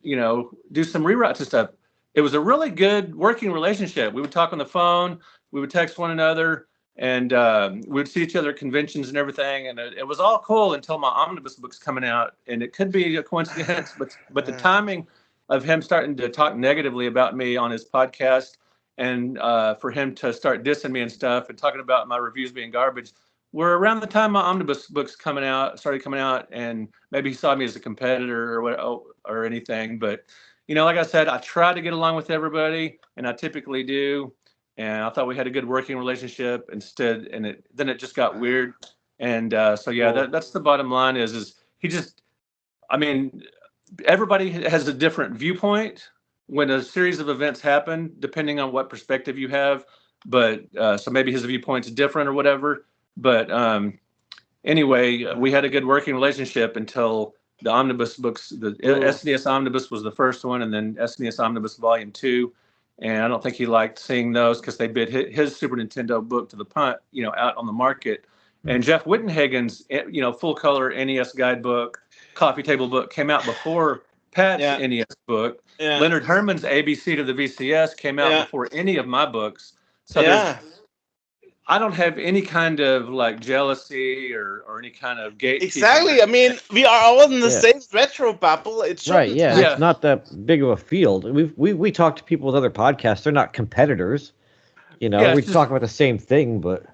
do some rewrites and stuff. It was a really good working relationship. We would talk on the phone, we would text one another, and we would see each other at conventions and everything. And it was all cool until my omnibus book's coming out. And it could be a coincidence, but the timing of him starting to talk negatively about me on his podcast, and for him to start dissing me and stuff and talking about my reviews being garbage, were around the time my omnibus books started coming out, and maybe he saw me as a competitor or anything. But, like I said, I try to get along with everybody, and I typically do. And I thought we had a good working relationship instead, and then it just got weird. And that's the bottom line is he just, I mean, everybody has a different viewpoint when a series of events happen, depending on what perspective you have. But so maybe his viewpoint's different or whatever. But anyway, we had a good working relationship until the omnibus books. The SNES Omnibus was the first one, and then SNES Omnibus Volume 2. And I don't think he liked seeing those because they bid his Super Nintendo book to the punt, out on the market. Mm-hmm. And Jeff Wittenhagen's, full color NES guidebook, coffee table book came out before Pat's NES book. Yeah. Leonard Herman's ABC to the VCS came out before any of my books. So I don't have any kind of like jealousy or any kind of gatekeeping. Exactly. I mean, we are all in the same retro bubble. It's right. Yeah. It's not that big of a field. We talk to people with other podcasts. They're not competitors. We talk about the same thing, but.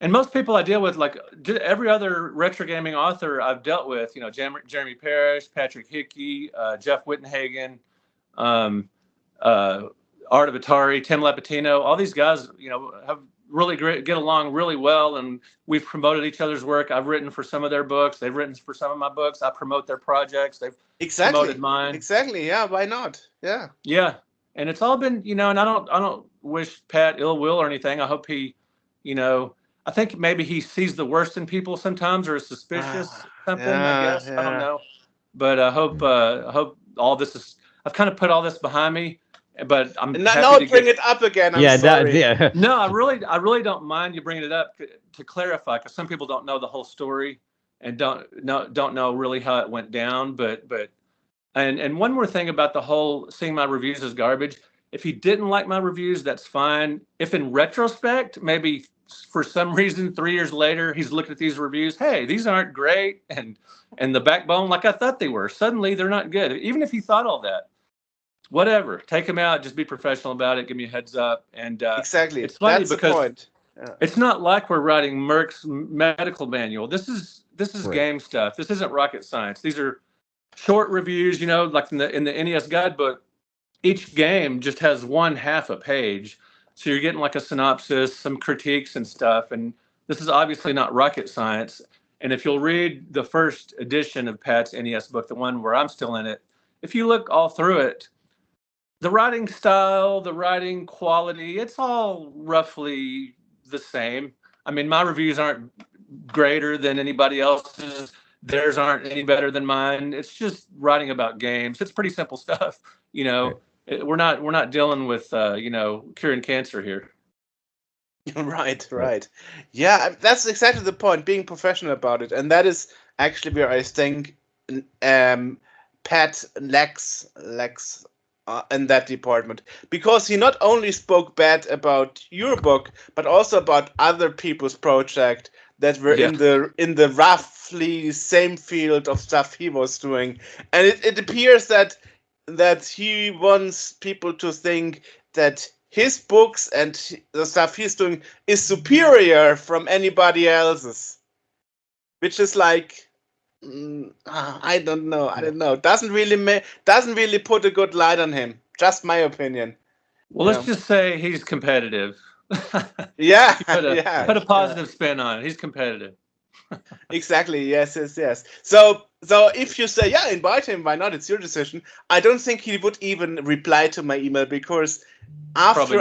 And most people I deal with, like every other retro gaming author I've dealt with, Jeremy Parrish, Patrick Hickey, Jeff Wittenhagen, Art of Atari, Tim Lapatino, all these guys, have really get along really well, and we've promoted each other's work. I've written for some of their books. They've written for some of my books. I promote their projects. They've promoted mine. Exactly. Yeah. Why not? Yeah. Yeah. And it's all been, and I don't wish Pat ill will or anything. I hope he, I think maybe he sees the worst in people sometimes, or is suspicious something. I guess I don't know, but I hope all this is. I've kind of put all this behind me, but I'm happy Now to bring it up again. I'm sorry. No, I really don't mind you bringing it up to clarify, because some people don't know the whole story and don't know really how it went down. And one more thing about the whole seeing my reviews as garbage. If he didn't like my reviews, that's fine. If in retrospect, maybe for some reason 3 years later, he's looked at these reviews, hey, these aren't great, and the backbone like I thought they were. Suddenly they're not good. Even if he thought all that, whatever, take them out. Just be professional about it. Give me a heads up. And Exactly. it's funny That's because the point. it's not like we're writing Merck's medical manual. This is Right. game stuff. This isn't rocket science. These are short reviews, like in the NES guidebook. Each game just has one half a page, so you're getting like a synopsis, some critiques and stuff. And this is obviously not rocket science. And if you'll read the first edition of Pat's NES book, the one where I'm still in it, if you look all through it, the writing style, the writing quality, it's all roughly the same. I mean, my reviews aren't greater than anybody else's. Theirs aren't any better than mine. It's just writing about games. It's pretty simple stuff. We're not dealing with curing cancer here. Right. Yeah, that's exactly the point. Being professional about it, and that is actually where I think Pat lacks in that department, because he not only spoke bad about your book, but also about other people's project that were in the roughly same field of stuff he was doing, and it appears that he wants people to think that his books and the stuff he's doing is superior from anybody else's, which is like, I don't know. Doesn't really put a good light on him. Just my opinion. Well, let's just say he's competitive. Yeah, put a positive spin on it. He's competitive. Exactly. Yes. So if you say, yeah, invite him, why not? It's your decision. I don't think he would even reply to my email, because after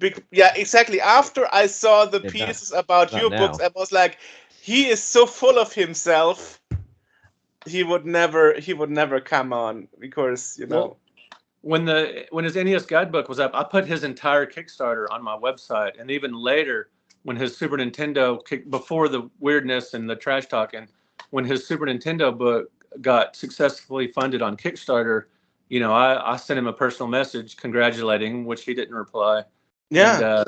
exactly. After I saw the pieces about your books, I was like, he is so full of himself. He would never come on, because Well, when his NES guidebook was up, I put his entire Kickstarter on my website, and even later when his Super Nintendo before the weirdness and the trash talking, when his Super Nintendo book got successfully funded on Kickstarter, I sent him a personal message congratulating, which he didn't reply. Yeah.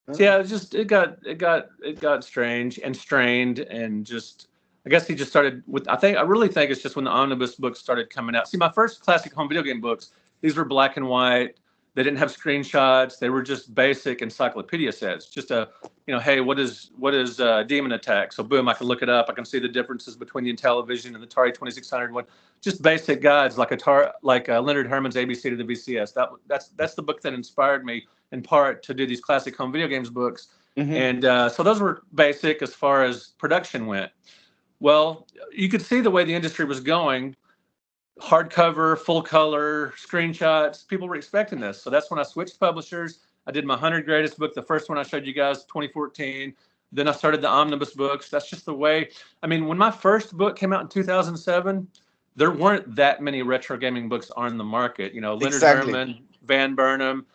And, it got strange and strained, and just I guess he just started with. I really think it's just when the omnibus books started coming out. See, my first classic home video game books, these were black and white. They didn't have screenshots. They were just basic encyclopedia sets. Just hey, what is Demon Attack? So boom, I can look it up. I can see the differences between the Intellivision and the Atari 2600 one. Just basic guides like Leonard Herman's ABC to the VCS. That's the book that inspired me in part to do these classic home video games books. Mm-hmm. And so those were basic as far as production went. Well, you could see the way the industry was going. Hardcover, full color, screenshots. People were expecting this. So that's when I switched publishers. I did my 100 greatest book. The first one I showed you guys, 2014. Then I started the omnibus books. That's just the way. I mean, when my first book came out in 2007, there weren't that many retro gaming books on the market. Leonard Herman, Van Burnham.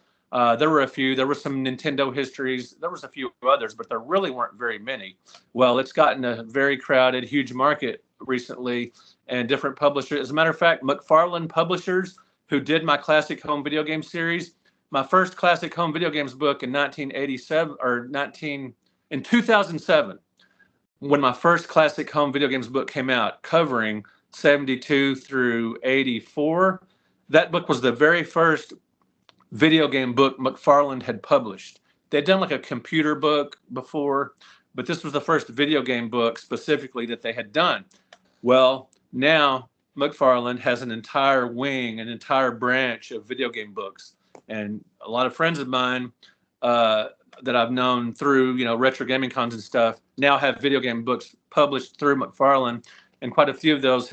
There were a few. There were some Nintendo histories. There was a few others, but there really weren't very many. Well, it's gotten a very crowded, huge market recently, and different publishers. As a matter of fact, McFarlane Publishers, who did my classic home video game series, my first classic home video games book in 2007, when my first classic home video games book came out, covering 72 through 84, that book was the very first video game book McFarlane had published. They'd done like a computer book before, but this was the first video game book specifically that they had done. Well, now McFarlane has an entire wing, an entire branch of video game books. And a lot of friends of mine that I've known through, retro gaming cons and stuff now have video game books published through McFarlane. And quite a few of those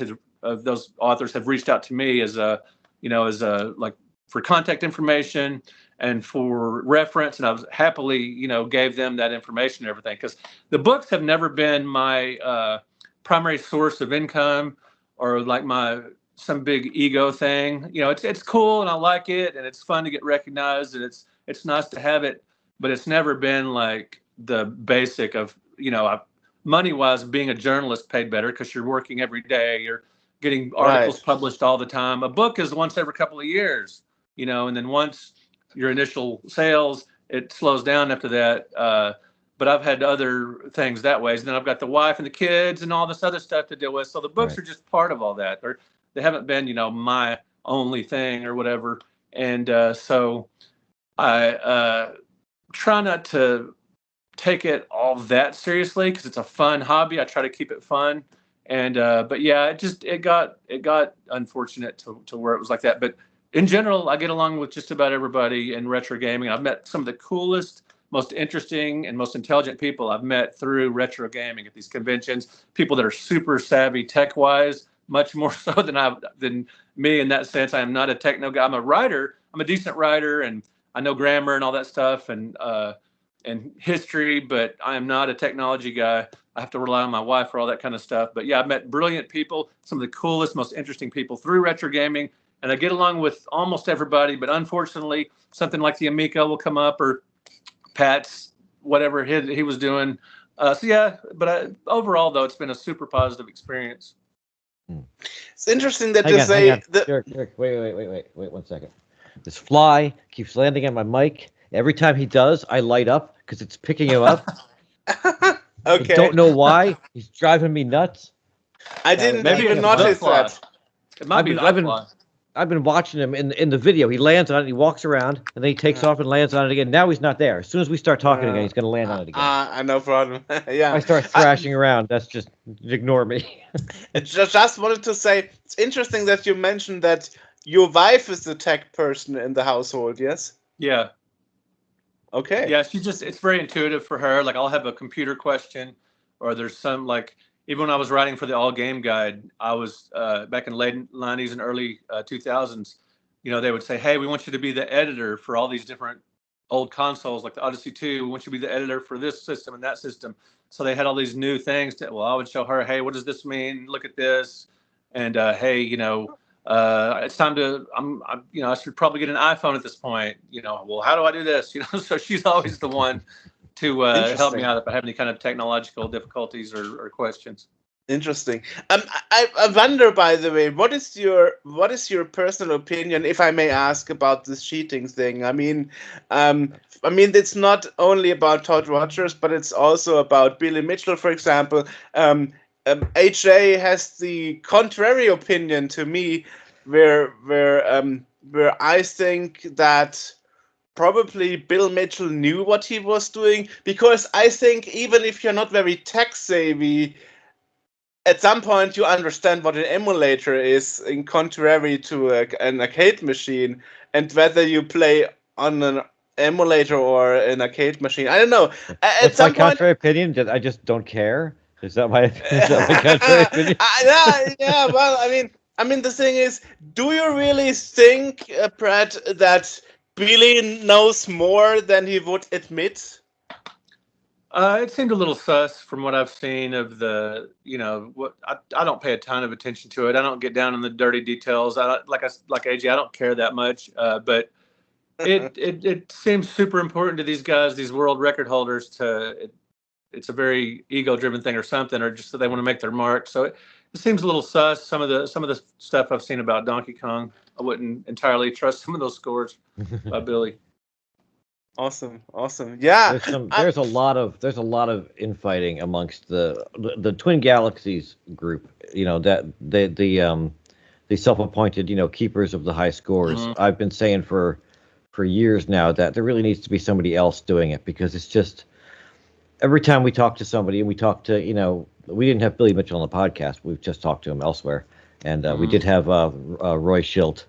authors have reached out to me as like contact information and for reference, and I was happily, gave them that information and everything, because the books have never been my primary source of income or like some big ego thing. It's cool and I like it and it's fun to get recognized and it's nice to have it, but it's never been like the basic of, money wise, being a journalist paid better because you're working every day, you're getting articles published all the time. A book is once every couple of years, and then once your initial sales, it slows down after that. But I've had other things that way. And then I've got the wife and the kids and all this other stuff to deal with. So the books are just part of all that, or they haven't been, my only thing or whatever. And so I try not to take it all that seriously because it's a fun hobby. I try to keep it fun. And but yeah, it got unfortunate to where it was like that. But in general, I get along with just about everybody in retro gaming. I've met some of the coolest, most interesting, and most intelligent people I've met through retro gaming at these conventions. People that are super savvy tech-wise, much more so than me in that sense. I am not a techno guy. I'm a writer. I'm a decent writer, and I know grammar and all that stuff and history, but I am not a technology guy. I have to rely on my wife for all that kind of stuff. But yeah, I've met brilliant people, some of the coolest, most interesting people through retro gaming. And I get along with almost everybody, but unfortunately, something like the Amico will come up or Pat's, whatever he was doing. So yeah, but overall, though, it's been a super positive experience. It's interesting that you say that. Eric, wait 1 second. This fly keeps landing on my mic. Every time he does, I light up because it's picking him up. Okay. I don't know why. He's driving me nuts. I didn't even notice that. It might be that fly. I've been watching him in the video. He lands on it, he walks around, and then he takes off and lands on it again. Now he's not there. As soon as we start talking again, he's going to land on it again. No problem. Yeah. I start thrashing around. That's just ignore me. Just wanted to say, it's interesting that you mentioned that your wife is the tech person in the household, yes? Yeah. Okay. Yeah, it's very intuitive for her. Like I'll have a computer question or there's some like, even when I was writing for the All Game Guide, I was back in late 90s and early 2000s, they would say, hey, we want you to be the editor for all these different old consoles like the Odyssey 2. We want you to be the editor for this system and that system. So they had all these new things. I would show her, hey, what does this mean? Look at this. And hey, it's time to, I should probably get an iPhone at this point. Well, how do I do this? So she's always the one to help me out if I have any kind of technological difficulties or questions. Interesting. I wonder, by the way, what is your personal opinion, if I may ask, about this cheating thing? I mean, it's not only about Todd Rogers, but it's also about Billy Mitchell, for example. HJ has the contrary opinion to me, where I think that probably Bill Mitchell knew what he was doing, because I think even if you're not very tech savvy, at some point you understand what an emulator is, in contrary to an arcade machine, and whether you play on an emulator or an arcade machine, I don't know. What's my contrary opinion? I just don't care. Is that my contrary opinion? Yeah. Well, I mean, the thing is, do you really think, Brad, that Billy knows more than he would admit? It seemed a little sus from what I've seen of the, what I don't pay a ton of attention to it. I don't get down in the dirty details. Like AJ, I don't care that much. But it seems super important to these guys, these world record holders. It's a very ego-driven thing or something, or just that they want to make their mark. So it seems a little sus. Some of the stuff I've seen about Donkey Kong, I wouldn't entirely trust some of those scores by Billy. Awesome. Yeah. There's a lot of infighting amongst the Twin Galaxies group. That the self-appointed keepers of the high scores. Mm-hmm. I've been saying for years now that there really needs to be somebody else doing it, because it's just every time we talk to somebody, and we talk to we didn't have Billy Mitchell on the podcast. We've just talked to him elsewhere, and we did have Roy Schilt,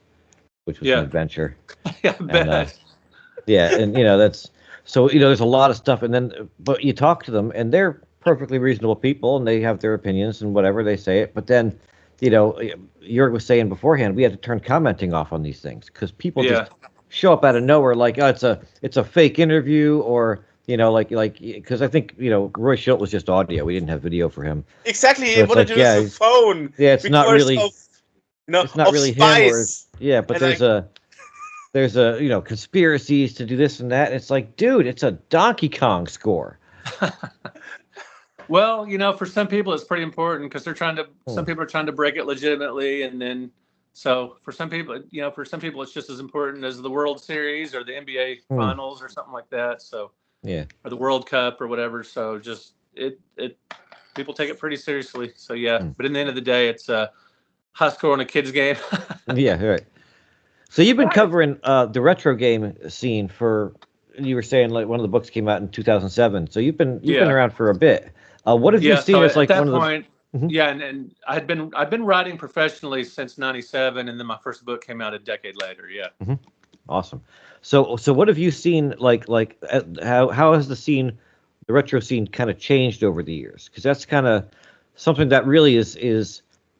which was an adventure. Yeah, I bet. And that's so there's a lot of stuff, but you talk to them and they're perfectly reasonable people and they have their opinions and whatever they say it, but then Jörg was saying beforehand, we had to turn commenting off on these things because people Yeah. just show up out of nowhere like, oh, it's a fake interview, or because I think Roy Schilt was just audio. We didn't have video for him. Exactly, So it's what I like, do is the phone. yeah, it's not because really, of, it's not of really him, or spies. but And there's a conspiracies to do this and that. It's like, dude, it's a Donkey Kong score. Well, for some people it's pretty important because some people are trying to break it legitimately, and then so for some people, it's just as important as the World Series or the NBA Finals or something like that. So yeah, or the World Cup or whatever. So just it people take it pretty seriously. So yeah, but in the end of the day, it's a high score in a kids game. Yeah, right. So you've been covering the retro game scene for. You were saying like one of the books came out in 2007. So you've been around for a bit. What have you seen so as like at one that of point, the? yeah, and I've been writing professionally since '97, and then my first book came out a decade later. Yeah. Awesome. So what have you seen like how has the retro scene kind of changed over the years? Because that's kind of something that really is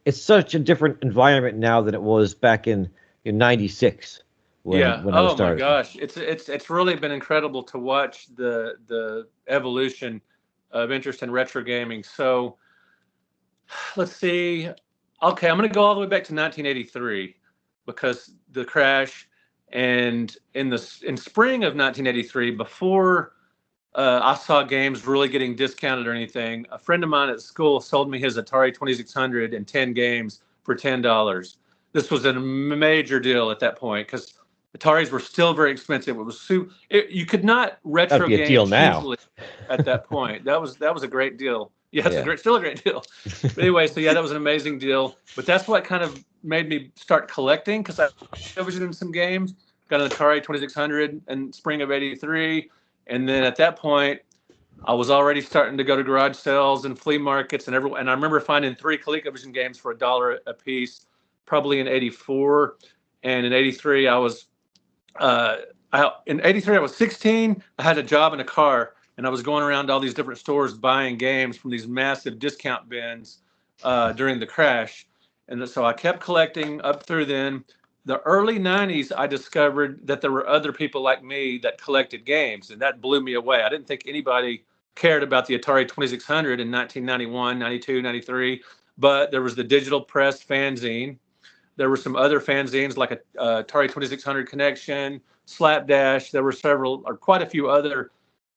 it's such a different environment now than it was back in '96 when I was Oh my started. gosh, it's really been incredible to watch the evolution of interest in retro gaming. So let's see. Okay, I'm going to go all the way back to 1983 because the crash, and in spring of 1983, before I saw games really getting discounted or anything, a friend of mine at school sold me his Atari 2600 and 10 games for $10. This was a major deal at that point because Ataris were still very expensive. It was you could not That'd retro be a deal game now. cheaply at that point. That was a great deal. Yeah, Yeah. still a great deal. But anyway, so yeah, that was an amazing deal. But that's what kind of made me start collecting because I was in some games. Got an Atari 2600 in spring of '83, and then at that point, I was already starting to go to garage sales and flea markets and and I remember finding 3 ColecoVision games for $1 a piece, probably in '84, and in '83 I was in '83 I was 16. I had a job in a car, and I was going around to all these different stores buying games from these massive discount bins during the crash, and so I kept collecting up through then. The early '90s, I discovered that there were other people like me that collected games, and that blew me away. I didn't think anybody cared about the Atari 2600 in 1991, 92, 93, but there was the Digital Press fanzine. There were some other fanzines like a Atari 2600 Connection, Slapdash. There were quite a few other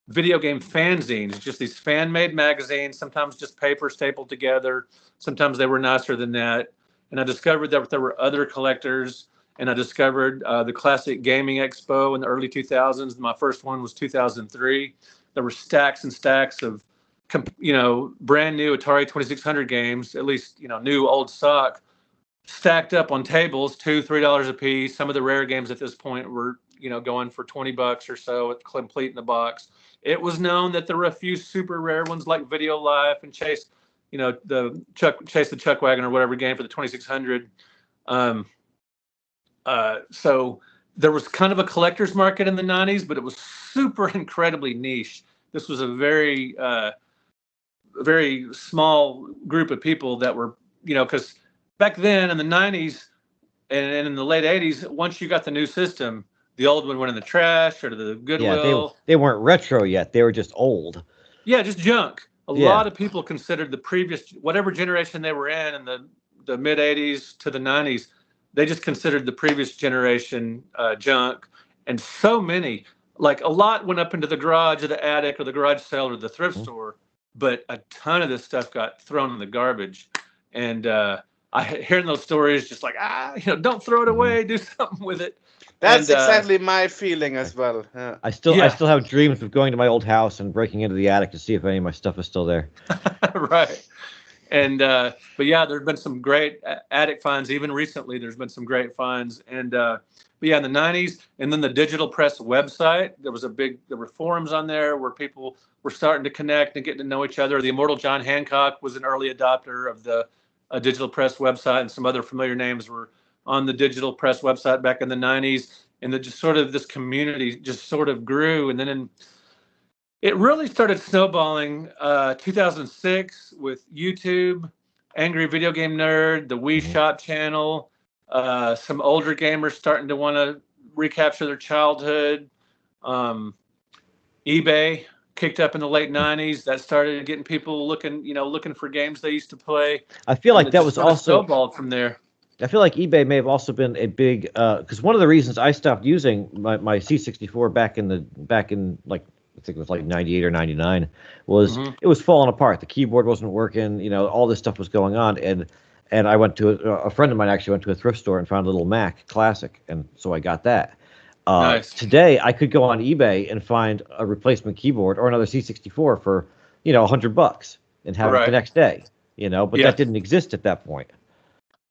video game fanzines, just these fan-made magazines, sometimes just paper stapled together. Sometimes they were nicer than that. And I discovered that there were other collectors, and I discovered the Classic Gaming Expo in the early 2000s. My first one was 2003. There were stacks and stacks of, brand new Atari 2600 games, at least, new old stock, stacked up on tables, $2-3 a piece. Some of the rare games at this point were, going for $20 or so, complete in the box. It was known that there were a few super rare ones like Video Life and Chase, Chase the Chuck Wagon or whatever game for the 2600. So there was kind of a collector's market in the '90s, but it was super incredibly niche. This was a very, very small group of people that were, because back then in the '90s and in the late '80s, once you got the new system, the old one went in the trash or to the Goodwill. Yeah, they weren't retro yet. They were just old. Yeah, just junk. A lot of people considered the previous, whatever generation they were in the mid '80s to the '90s, they just considered the previous generation junk. And so many, like a lot went up into the garage or the attic or the garage sale or the thrift store, but a ton of this stuff got thrown in the garbage. And hearing those stories, just like, don't throw it away, do something with it. That's exactly my feeling as well. Yeah. I still have dreams of going to my old house and breaking into the attic to see if any of my stuff is still there. Right. And but yeah, there's been some great attic finds. Even recently, there's been some great finds. And but yeah, in the '90s, and then the Digital Press website, there were forums on there where people were starting to connect and getting to know each other. The immortal John Hancock was an early adopter of the Digital Press website, and some other familiar names were on the Digital Press website back in the '90s. And just sort of this community just sort of grew. And then it really started snowballing 2006 with YouTube Angry Video Game Nerd, the Wii Shop channel, some older gamers starting to want to recapture their childhood. eBay kicked up in the late 90s. That started getting people looking for games they used to play. I feel like it that just was sort of also. snowballed from there. I feel like eBay may have also been a big because one of the reasons I stopped using my C64 back in like I think it was like 98 or 99 was it was falling apart. The keyboard wasn't working. All this stuff was going on, and I went to a friend of mine actually went to a thrift store and found a little Mac Classic, and so I got that. Nice. Today I could go on eBay and find a replacement keyboard or another C64 for $100 and have it the next day. But that didn't exist at that point.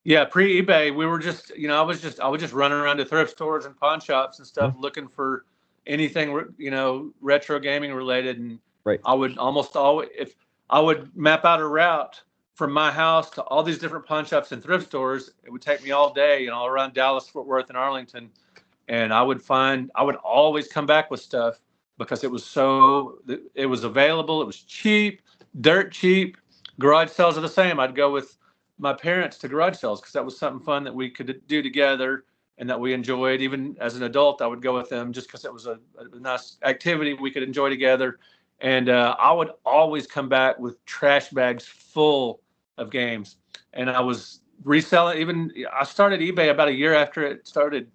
Yeah, pre-eBay, we were just, I was just running around to thrift stores and pawn shops and stuff looking for anything, retro gaming related. And I would almost always, if I would map out a route from my house to all these different pawn shops and thrift stores, it would take me all day, around Dallas, Fort Worth, and Arlington. And I would always come back with stuff because it was available. It was cheap, dirt cheap. Garage sales are the same. I'd go with my parents to garage sales because that was something fun that we could do together and that we enjoyed. Even as an adult, I would go with them just because it was a nice activity we could enjoy together. And I would always come back with trash bags full of games. And I was reselling. I started eBay about a year after it started,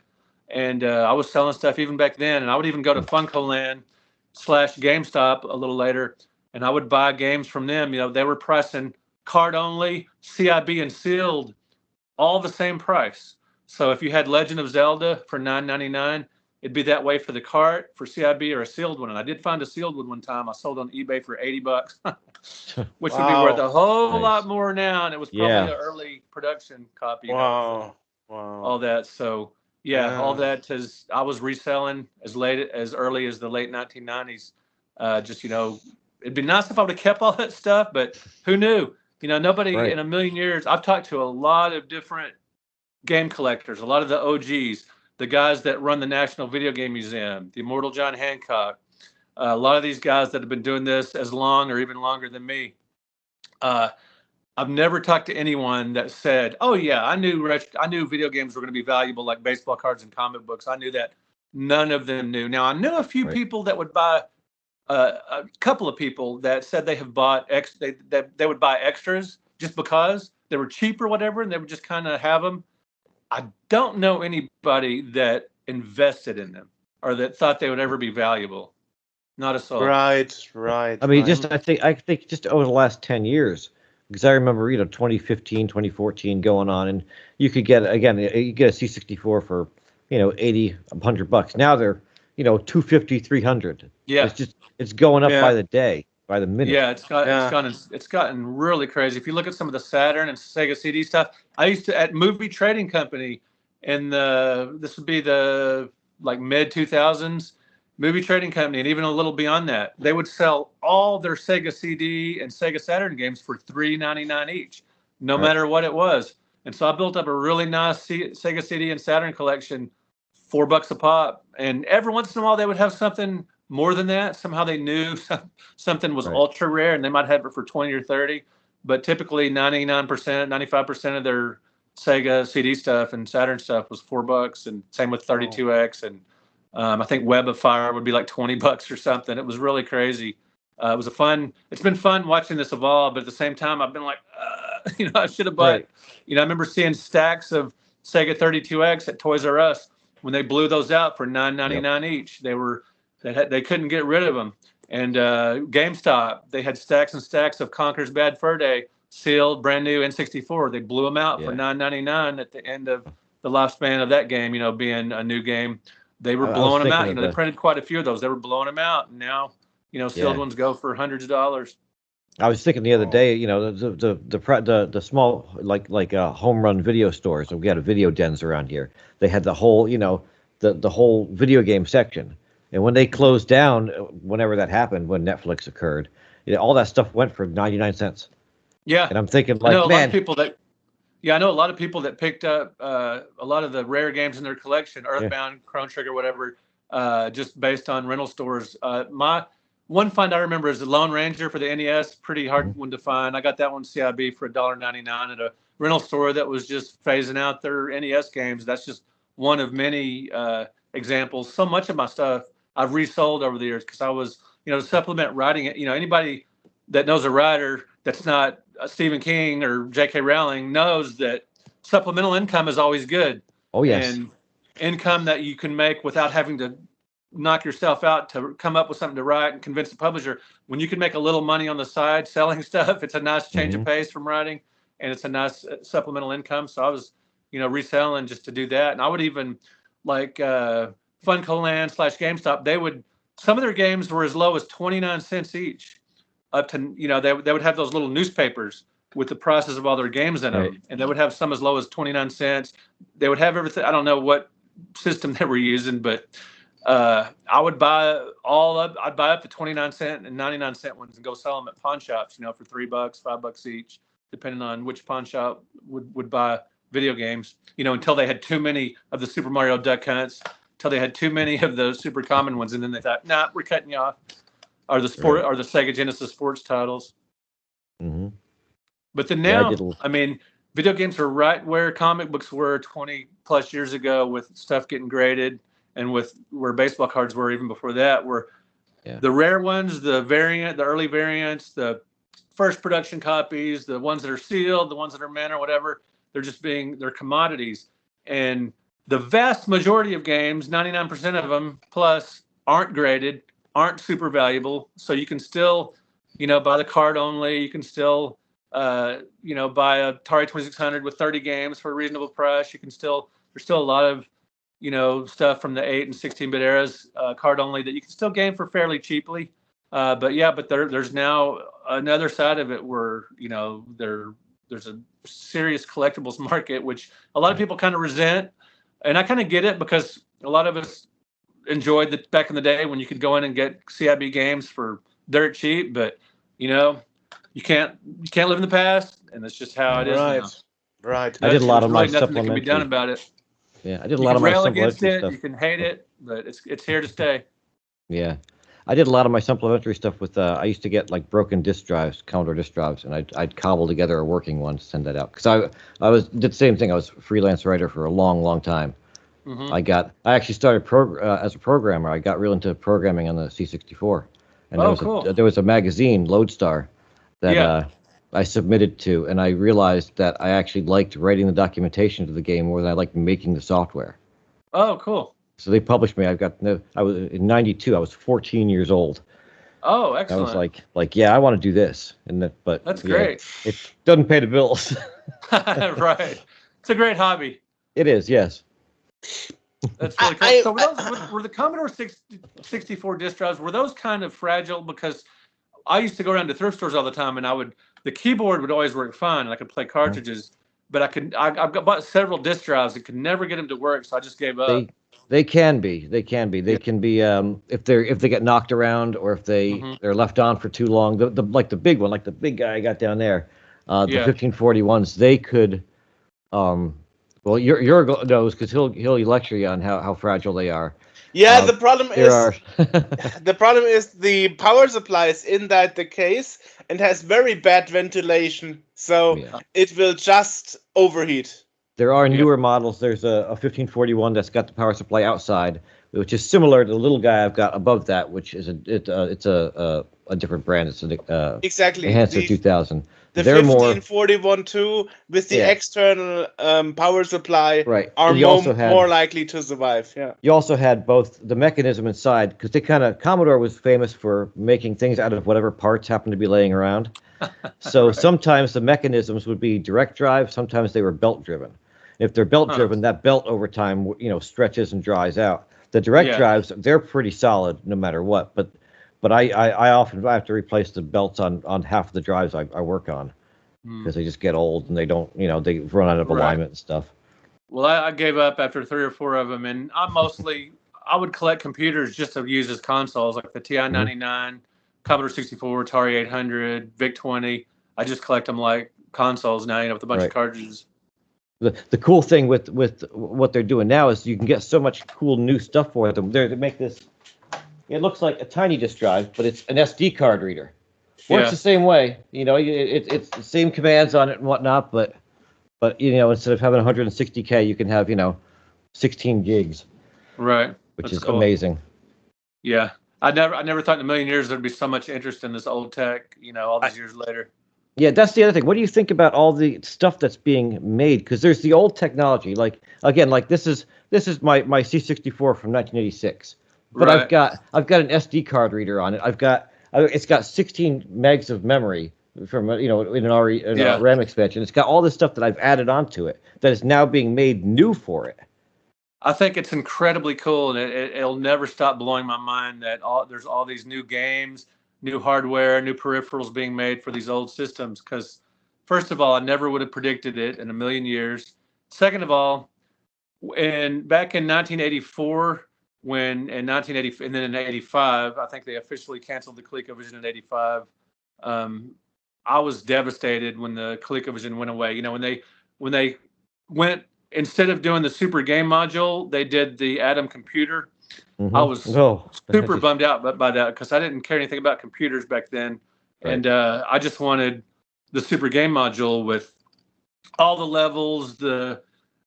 and I was selling stuff even back then. And I would even go to FuncoLand / GameStop a little later, and I would buy games from them. They were pricing card only, CIB, and sealed, all the same price. So if you had Legend of Zelda for $9.99, it'd be that way for the cart, for CIB, or a sealed one. And I did find a sealed one time. I sold on eBay for $80, which would be worth a whole lot more now. And it was probably an early production copy. Wow. All that. So all that I was reselling as early as the late 1990s. It'd be nice if I would have kept all that stuff, but who knew? Nobody in a million years. I've talked to a lot of different game collectors, a lot of the OGs, the guys that run the National Video Game Museum, the immortal John Hancock, a lot of these guys that have been doing this as long or even longer than me. I've never talked to anyone that said, "Oh yeah, I knew video games were going to be valuable like baseball cards and comic books." I knew that. None of them knew. Now I knew a few people that would buy. A couple of people that said they have bought they would buy extras just because they were cheap or whatever, and they would just kind of have them. I don't know anybody that invested in them or that thought they would ever be valuable. Not a soul. Right. I mean, I think just over the last 10 years, because I remember 2015, 2014 going on, and you could get a C64 for $80, $100. Now they're $250, $300. Yeah, it's going up by the day, by the minute. Yeah, it's gotten really crazy. If you look at some of the Saturn and Sega CD stuff, I used to at Movie Trading Company this would be the mid 2000s, Movie Trading Company, and even a little beyond that, they would sell all their Sega CD and Sega Saturn games for $3.99 each, no matter what it was. And so I built up a really nice Sega CD and Saturn collection, $4 a pop, and every once in a while they would have something more than that. Somehow they knew something was ultra rare, and they might have it for 20 or 30. But typically 99%, 95% of their Sega CD stuff and Saturn stuff was $4, and same with 32X. And I think Web of Fire would be like $20 or something. It was really crazy. It's been fun watching this evolve, but at the same time, I've been like, I should have bought, I remember seeing stacks of Sega 32X at Toys R Us when they blew those out for $9.99 each. They couldn't get rid of them. And GameStop, they had stacks and stacks of Conker's Bad Fur Day, sealed, brand new N64. They blew them out for $9.99 at the end of the lifespan of that game, being a new game. They were blowing them out. They printed quite a few of those. They were blowing them out. And now, sealed ones go for hundreds of dollars. I was thinking the other day, the small home run video stores. We had video dens around here. They had the whole, the whole video game section. And when they closed down, whenever that happened, when Netflix occurred, all that stuff went for 99 cents. Yeah. And I'm thinking, I know a lot of people that picked up a lot of the rare games in their collection, Earthbound, Chrono Trigger, whatever, just based on rental stores. My one find I remember is the Lone Ranger for the NES. Pretty hard one to find. I got that one CIB for $1.99 at a rental store that was just phasing out their NES games. That's just one of many examples. So much of my stuff I've resold over the years because I was, to supplement writing it. Anybody that knows a writer that's not Stephen King or J.K. Rowling knows that supplemental income is always good. Oh, yes. And income that you can make without having to knock yourself out to come up with something to write and convince the publisher. When you can make a little money on the side selling stuff, it's a nice change of pace from writing, and it's a nice supplemental income. So I was, reselling just to do that. And I would even like Funcoland / GameStop. Some of their games were as low as 29 cents each, up to, they would have those little newspapers with the prices of all their games in them. Right. And they would have some as low as 29 cents. They would have everything. I don't know what system they were using, but I would buy I'd buy up to 29-cent and 99-cent ones and go sell them at pawn shops, for $3, $5 each, depending on which pawn shop would buy video games, until they had too many of the Super Mario Duck Hunts, until they had too many of the super common ones. And then they thought, nah, we're cutting you off. Or the Sega Genesis sports titles. Mm-hmm. But then now, video games are right where comic books were 20 plus years ago, with stuff getting graded, and with where baseball cards were even before that, where the rare ones, the early variants, the first production copies, the ones that are sealed, the ones that are mint or whatever, they're commodities. And the vast majority of games, 99% of them plus, aren't graded, aren't super valuable. So you can still, buy the card only. You can still, buy a Atari 2600 with 30 games for a reasonable price. There's still a lot of, stuff from the 8 and 16-bit eras, card only, that you can still game for fairly cheaply. But there's now another side of it where, there's a serious collectibles market, which a lot of people kind of resent. And I kind of get it, because a lot of us enjoyed back in the day when you could go in and get CIB games for dirt cheap, but you can't live in the past, and that's just how it is now. Right. I did a lot of my nothing that can be done about it. Yeah, I did a lot of my supplementary stuff. You can hate it, but it's here to stay. Yeah, I did a lot of my supplementary stuff with. I used to get like broken disk drives, Commodore disk drives, and I'd cobble together a working one to send that out. Because I did the same thing. I was a freelance writer for a long, long time. Mm-hmm. I actually started as a programmer. I got real into programming on the C64, and there was a magazine, Lodestar, that I submitted to, and I realized that I actually liked writing the documentation to the game more than I liked making the software. Oh, cool. So they published me. I was in '92. I was 14 years old. Oh, excellent. I was like, yeah, I want to do this, but that's great. It doesn't pay the bills. Right. It's a great hobby. It is, yes. That's really cool. So were the Commodore 64 disk drives, were those kind of fragile? Because I used to go around to thrift stores all the time, and the keyboard would always work fine, and I could play cartridges, but I've bought several disk drives and could never get them to work, so I just gave up. They can be if they get knocked around, or if they're left on for too long. The big one, like the big guy I got down there, the 1541s, they could. Well, your knows, because he'll lecture you on how fragile they are. Yeah, the problem is the power supply is in the case and has very bad ventilation, so it will just overheat. There are newer models. There's a 1541 that's got the power supply outside, which is similar to the little guy I've got above that, which is a different brand. It's exactly Enhancer 2000. The 1541 too, with the external power supply, are more likely to survive. Yeah. You also had both the mechanism inside, because Commodore was famous for making things out of whatever parts happened to be laying around. So sometimes the mechanisms would be direct drive, sometimes they were belt driven. If they're belt driven, that belt over time, stretches and dries out. The direct drives, they're pretty solid no matter what, but I often have to replace the belts on half of the drives I work on, because they just get old and they don't, they run out of alignment and stuff. Well, I gave up after 3 or 4 of them, and I would collect computers just to use as consoles, like the TI-99, Commodore 64, Atari 800, VIC-20. I just collect them like consoles now, with a bunch of cartridges. The cool thing with what they're doing now is you can get so much cool new stuff for them. They make this It looks like a tiny disk drive, but it's an SD card reader. Works the same way. It's the same commands on it and whatnot, but instead of having 160K, you can have 16 gigs. Right. Which That's is cool. amazing. Yeah. I never thought in a million years there'd be so much interest in this old tech, all these years later. Yeah, that's the other thing. What do you think about all the stuff that's being made? Because there's the old technology. Like this is my C64 from 1986, but Right. I've got an SD card reader on it. It's got 16 megs of memory from in a RAM expansion. It's got all this stuff that I've added onto it that is now being made new for it. I think it's incredibly cool, and it'll never stop blowing my mind that there's all these new games, new hardware, new peripherals being made for these old systems. Because, first of all, I never would have predicted it in a million years. Second of all, back in 1984, and then in 85, I think they officially canceled the ColecoVision in 85. I was devastated when the ColecoVision went away. When they went. Instead of doing the Super Game Module, they did the Atom computer. Mm-hmm. I was super bummed out by that because I didn't care anything about computers back then. Right. And I just wanted the Super Game Module with all the levels, the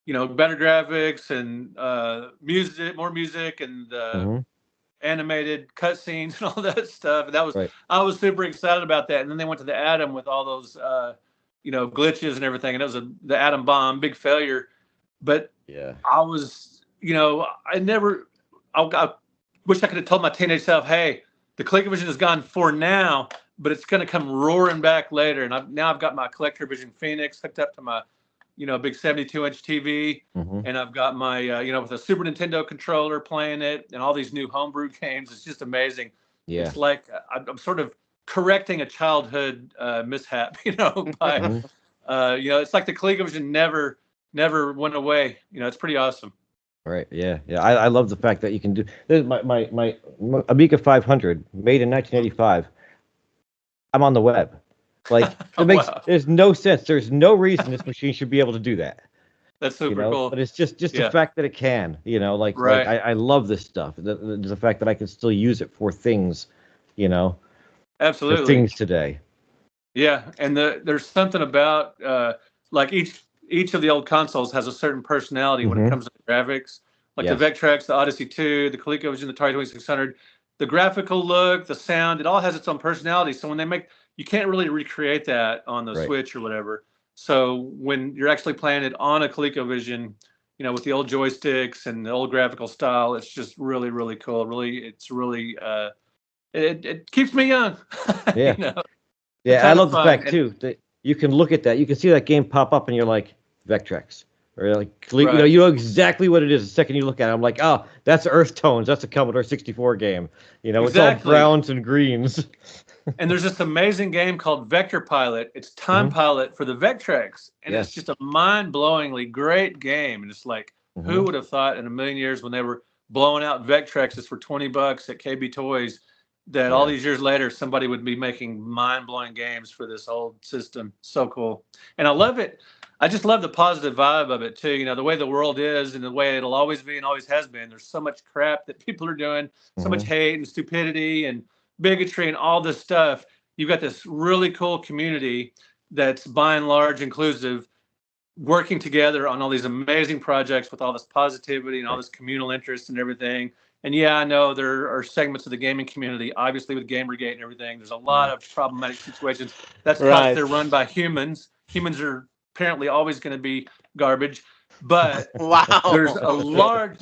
better graphics and more music and animated cutscenes and all that stuff. And that was I was super excited about that. And then they went to the Atom with all those glitches and everything, and it was the Atom bomb, big failure. But I was, I wish I could have told my teenage self, hey, the ColecoVision is gone for now, but it's going to come roaring back later. And now I've got my CollectorVision Phoenix hooked up to my, big 72-inch TV. And I've got my, with a Super Nintendo controller playing it and all these new homebrew games. It's just amazing. Yeah. It's like I'm sort of correcting a childhood mishap, by, it's like the ColecoVision never went away. It's pretty awesome. Right. Yeah. Yeah. I love the fact that you can do this. My Amiga 500 made in 1985. I'm on the web. Like there's no sense. There's no reason this machine should be able to do that. That's super cool. But it's just the fact that it can. I love this stuff. The fact that I can still use it for things. Absolutely. For things today. Yeah, and there's something about each of the old consoles has a certain personality when it comes to graphics. Like the Vectrex, the Odyssey 2, the ColecoVision, the Atari 2600, the graphical look, the sound, it all has its own personality. So when you can't really recreate that on the Switch or whatever. So when you're actually playing it on a ColecoVision, with the old joysticks and the old graphical style, it's just really, really cool. It's really, it keeps me young. Yeah. Yeah, I love the fact too that you can look at that, you can see that game pop up, and you're like, Vectrex, or like, you know exactly what it is the second you look at it. I'm like, oh, that's Earth Tones, that's a Commodore 64 game. It's all browns and greens. And there's this amazing game called Vector Pilot. It's Time Pilot for the Vectrex, and it's just a mind-blowingly great game. And it's like, who would have thought in a million years when they were blowing out Vectrexes for $20 at KB Toys, that all these years later somebody would be making mind-blowing games for this old system. So cool. And I love it. I just love the positive vibe of it too. The way the world is and the way it'll always be and always has been. There's so much crap that people are doing, so much hate and stupidity and bigotry and all this stuff. You've got this really cool community that's by and large inclusive, working together on all these amazing projects with all this positivity and all this communal interest and everything. And yeah, I know there are segments of the gaming community, obviously with Gamergate and everything, there's a lot of problematic situations. That's because they're run by humans. Humans are apparently always going to be garbage. But there's a large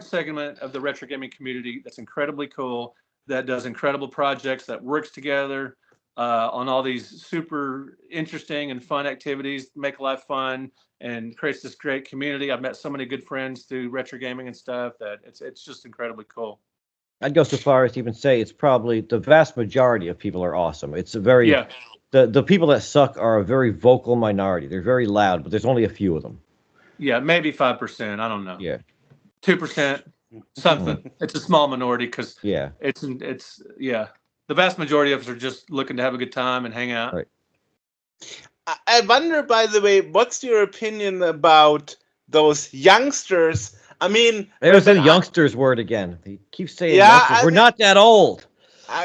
segment of the retro gaming community that's incredibly cool, that does incredible projects, that works together on all these super interesting and fun activities, make life fun, and creates this great community. I've met so many good friends through retro gaming and stuff that it's just incredibly cool. I'd go so far as to even say it's probably the vast majority of people are awesome. It's a very the people that suck are a very vocal minority. They're very loud, but there's only a few of them. Yeah, maybe 5%. I don't know. Yeah, 2%, something. It's a small minority because it's the vast majority of us are just looking to have a good time and hang out. Right. I wonder, by the way, what's your opinion about those youngsters I mean, There's a youngster's word again. He keeps saying Yeah, youngsters. We're not that old.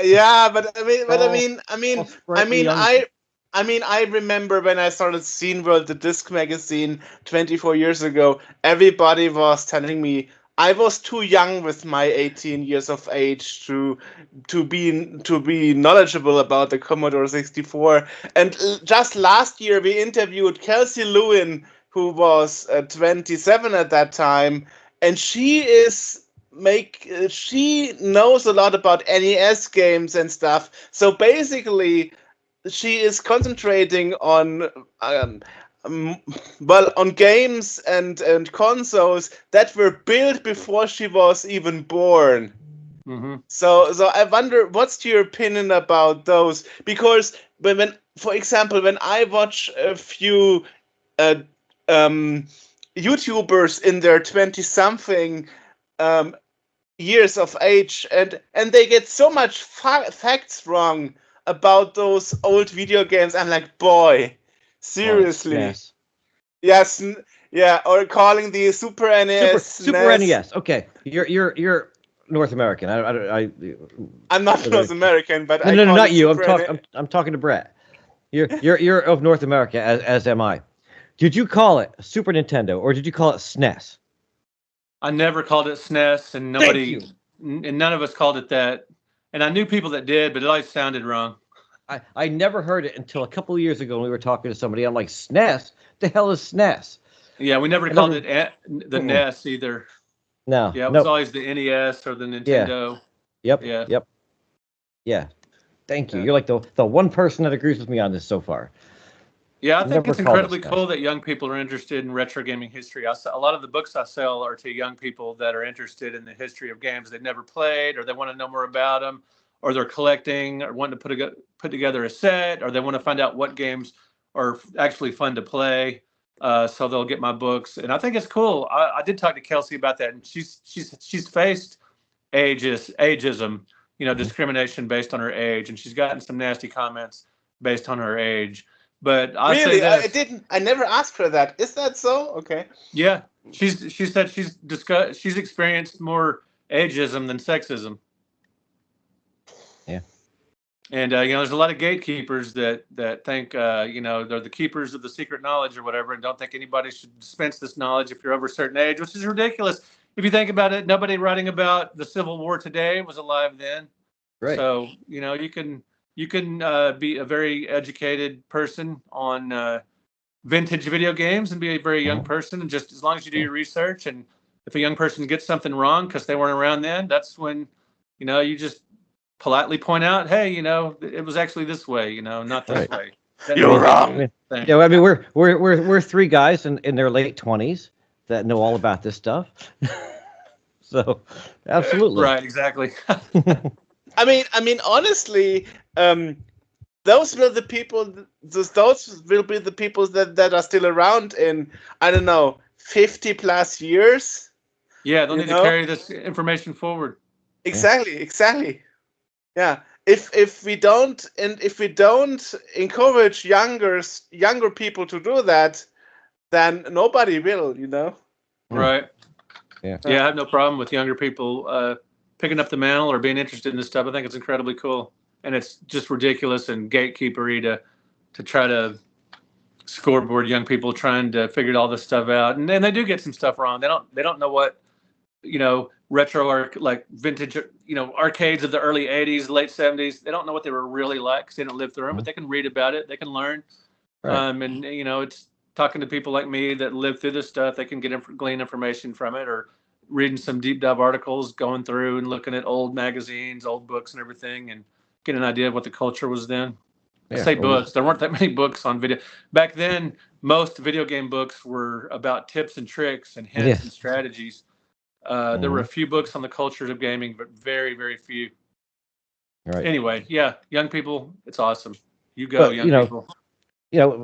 yeah, but All sprightly youngsters. I remember when I started Scene World, the disc magazine, 24 years ago. Everybody was telling me I was too young with my 18 years of age to be knowledgeable about the Commodore 64. And just last year, we interviewed Kelsey Lewin, who was 27 at that time, and she knows a lot about NES games and stuff. So basically, she is concentrating on um, on games and consoles that were built before she was even born. Mm-hmm. So I wonder, what's your opinion about those? Because for example, when I watch a few uh, um, YouTubers in their 20-something um, years of age, and they get so much facts wrong about those old video games. I'm like, boy, seriously. SNES. Yes, yeah, or calling the Super NES Super NES. NES. Okay, you're North American. I'm not North American, but I no, call not it you. Super I'm talking to Brett. You're of North America, as am I. Did you call it Super Nintendo or did you call it SNES? I never called it SNES, and none of us called it that. And I knew people that did, but it always sounded wrong. I never heard it until a couple of years ago when we were talking to somebody. I'm like, SNES? The hell is SNES? Yeah, we never called it the NES either. No. Yeah, it was always the NES or the Nintendo. Yep. Yeah. Yep. Yeah. Thank you. You're like the one person that agrees with me on this so far. Yeah, I think it's incredibly cool that young people are interested in retro gaming history. A lot of the books I sell are to young people that are interested in the history of games they've never played, or they want to know more about them, or they're collecting, or wanting to put together a set, or they want to find out what games are actually fun to play. So they'll get my books, and I think it's cool. I did talk to Kelsey about that, and she's faced ageism, discrimination based on her age, and she's gotten some nasty comments based on her age. But I say this. I never asked for that. Is that so? Okay. Yeah, she said she's experienced more ageism than sexism. Yeah. And there's a lot of gatekeepers that think they're the keepers of the secret knowledge or whatever, and don't think anybody should dispense this knowledge if you're over a certain age, which is ridiculous. If you think about it, nobody writing about the Civil War today was alive then. Right. So you can be a very educated person on vintage video games and be a very young person, and just as long as you do your research, and if a young person gets something wrong because they weren't around then, that's when you just politely point out, hey, it was actually this way, not this way. You're wrong. I mean, we're three guys in their late 20s that know all about this stuff. So absolutely right, exactly. I mean, honestly, those will be the people that are still around in, I don't know, 50 plus years. Yeah, they'll need to carry this information forward. Exactly. Yeah. If we don't encourage younger people to do that, then nobody will, Right. Yeah. Yeah, I have no problem with younger people picking up the mantle or being interested in this stuff. I think it's incredibly cool. And it's just ridiculous and gatekeepery to try to scoreboard young people trying to figure all this stuff out. And then they do get some stuff wrong. They don't know what, retro or like vintage, arcades of the early 80s, late 70s. They don't know what they were really like because they didn't live through them, but they can read about it. They can learn. Right. And it's talking to people like me that live through this stuff. They can glean information from it, or reading some deep dive articles, going through and looking at old magazines, old books and everything, and get an idea of what the culture was then. I say books. There weren't that many books on video. Back then, most video game books were about tips and tricks and hints and strategies. There were a few books on the cultures of gaming, but very, very few. Right. Anyway, yeah, young people, it's awesome. You go, young people.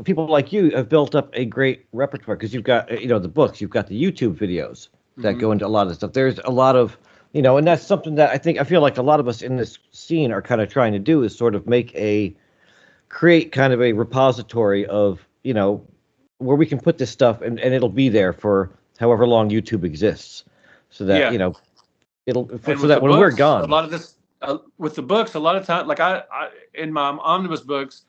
People like you have built up a great repertoire because you've got, the books, you've got the YouTube videos that go into a lot of stuff. There's a lot of, and that's something that I feel like a lot of us in this scene are kind of trying to do, is sort of create kind of a repository of, where we can put this stuff and it'll be there for however long YouTube exists. so that Yeah. it'll And so with that the when we're books, a gone. lot of this, with the books, a lot of time, like I in my omnibus books,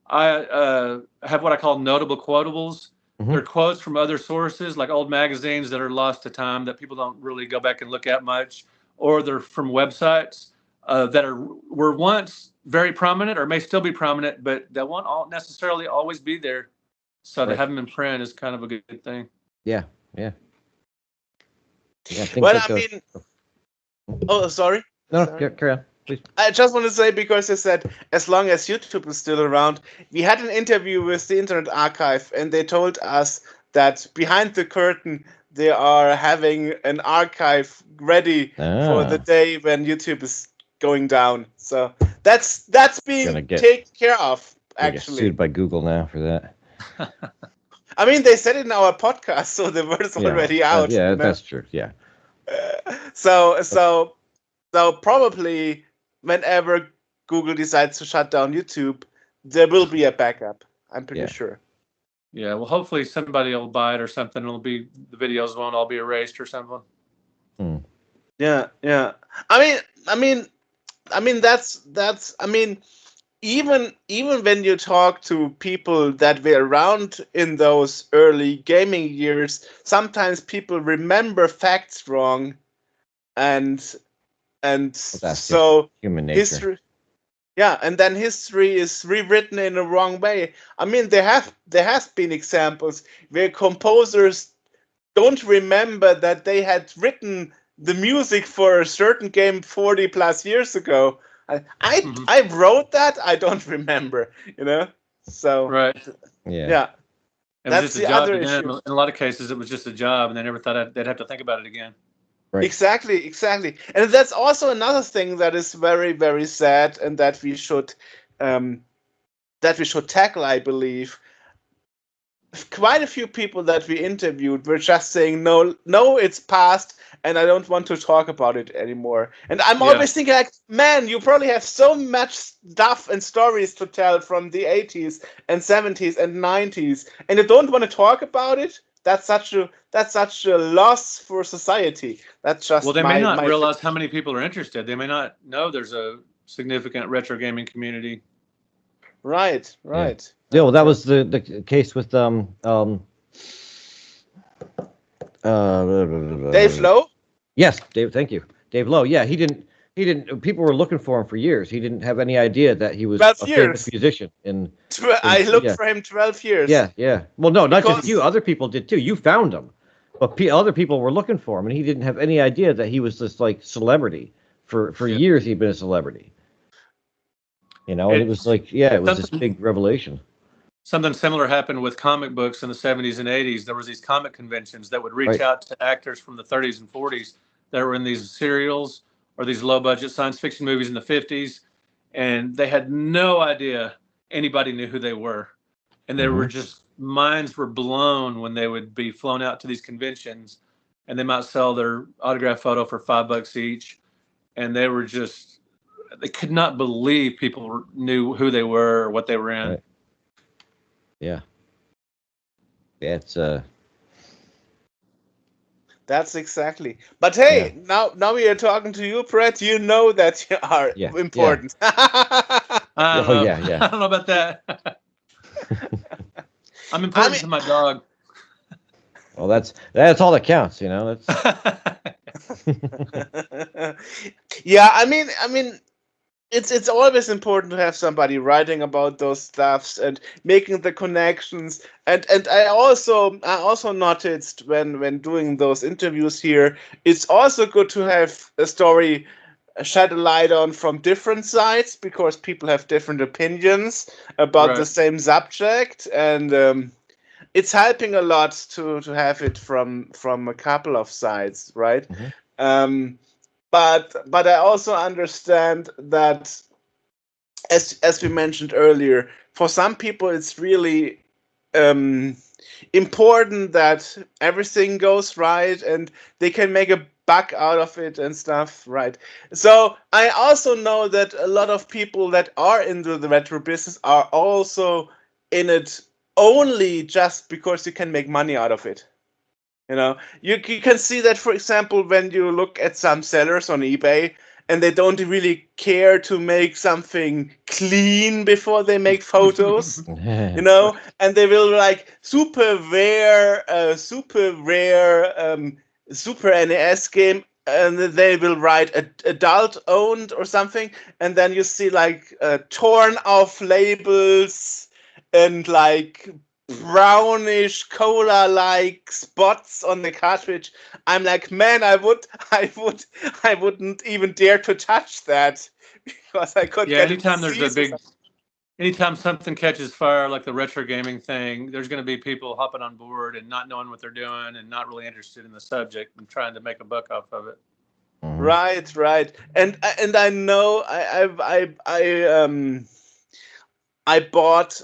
I have what I call notable quotables. Mhm. They're quotes from other sources, like old magazines that are lost to time that people don't really go back and look at much, or they're from websites that were once very prominent or may still be prominent, but that won't necessarily always be there. So to Right. have them in print is kind of a good thing. Yeah, yeah, yeah. Things Well, like I those. mean, oh, sorry. No, Sorry. carry on, please. I just want to say, because you said as long as YouTube is still around, we had an interview with the Internet Archive, and they told us that behind the curtain they are having an archive ready for the day when YouTube is going down. So that's being Gonna get taken care of. gonna get Actually, sued by Google now for that. I mean, they said it in our podcast, so the word is Yeah, already out. yeah, You know? that's true. Yeah, So probably whenever Google decides to shut down YouTube, there will be a backup. I'm pretty Yeah. sure. Yeah, well, hopefully somebody will buy it or something. The videos won't all be erased or something. Yeah. I mean that's I mean even when you talk to people that were around in those early gaming years, sometimes people remember facts wrong, and that's so just human nature. history. Yeah, and then history is rewritten in a wrong way. I mean, there has been examples where composers don't remember that they had written the music for a certain game 40 plus years ago. I wrote that. I don't remember. So Right. Yeah. yeah, It was that's just a the job other to them. issue. In a lot of cases, it was just a job, and they never thought they'd have to think about it again. Right. Exactly. And that's also another thing that is very, very sad, and that we should tackle, I believe. Quite a few people that we interviewed were just saying, no, it's past, and I don't want to talk about it anymore. And I'm always thinking, like, man, you probably have so much stuff and stories to tell from the 80s and 70s and 90s, and you don't want to talk about it? That's such a loss for society. That's just Well, they may not my realize how many people are interested. They may not know there's a significant retro gaming community. Right. Yeah, well, that was the case with Dave Lowe? Yes, Dave. Thank you, Dave Lowe. Yeah, he didn't. People were looking for him for years. He didn't have any idea that he was 12 a years. famous musician. I looked for him 12 years. Yeah. Well, no, not just Because- you. Other people did too. You found him, but other people were looking for him, and he didn't have any idea that he was this like celebrity. For years, he'd been a celebrity. And it was like, it was this big revelation. Something similar happened with comic books in the 70s and 80s. There was these comic conventions that would reach out to actors from the 30s and 40s that were in these serials or these low-budget science fiction movies in the 50s, and they had no idea anybody knew who they were. And they were just, minds were blown when they would be flown out to these conventions, and they might sell their autograph photo for $5 each, and they could not believe people knew who they were or what they were in. Right. Yeah, it's That's exactly. But hey, now we are talking to you, Brett. You know that you are important. I don't know about that. I'm important to my dog. Well, that's all that counts, That's Yeah, I mean, it's always important to have somebody writing about those stuffs and making the connections. And I also noticed when doing those interviews here, it's also good to have a story shed a light on from different sides, because people have different opinions about the same subject, and it's helping a lot to have it from a couple of sides, right? But I also understand that, as we mentioned earlier, for some people it's really important that everything goes right and they can make a buck out of it and stuff, right? So I also know that a lot of people that are into the retro business are also in it only just because you can make money out of it. You can see that, for example, when you look at some sellers on eBay and they don't really care to make something clean before they make photos, and they will like super rare, super NES game, and they will write adult owned or something, and then you see like torn off labels and like brownish cola-like spots on the cartridge. I'm like, man, I wouldn't even dare to touch that because I could get a disease. Anytime something catches fire, like the retro gaming thing, there's going to be people hopping on board and not knowing what they're doing and not really interested in the subject and trying to make a buck off of it. Right, and I know I bought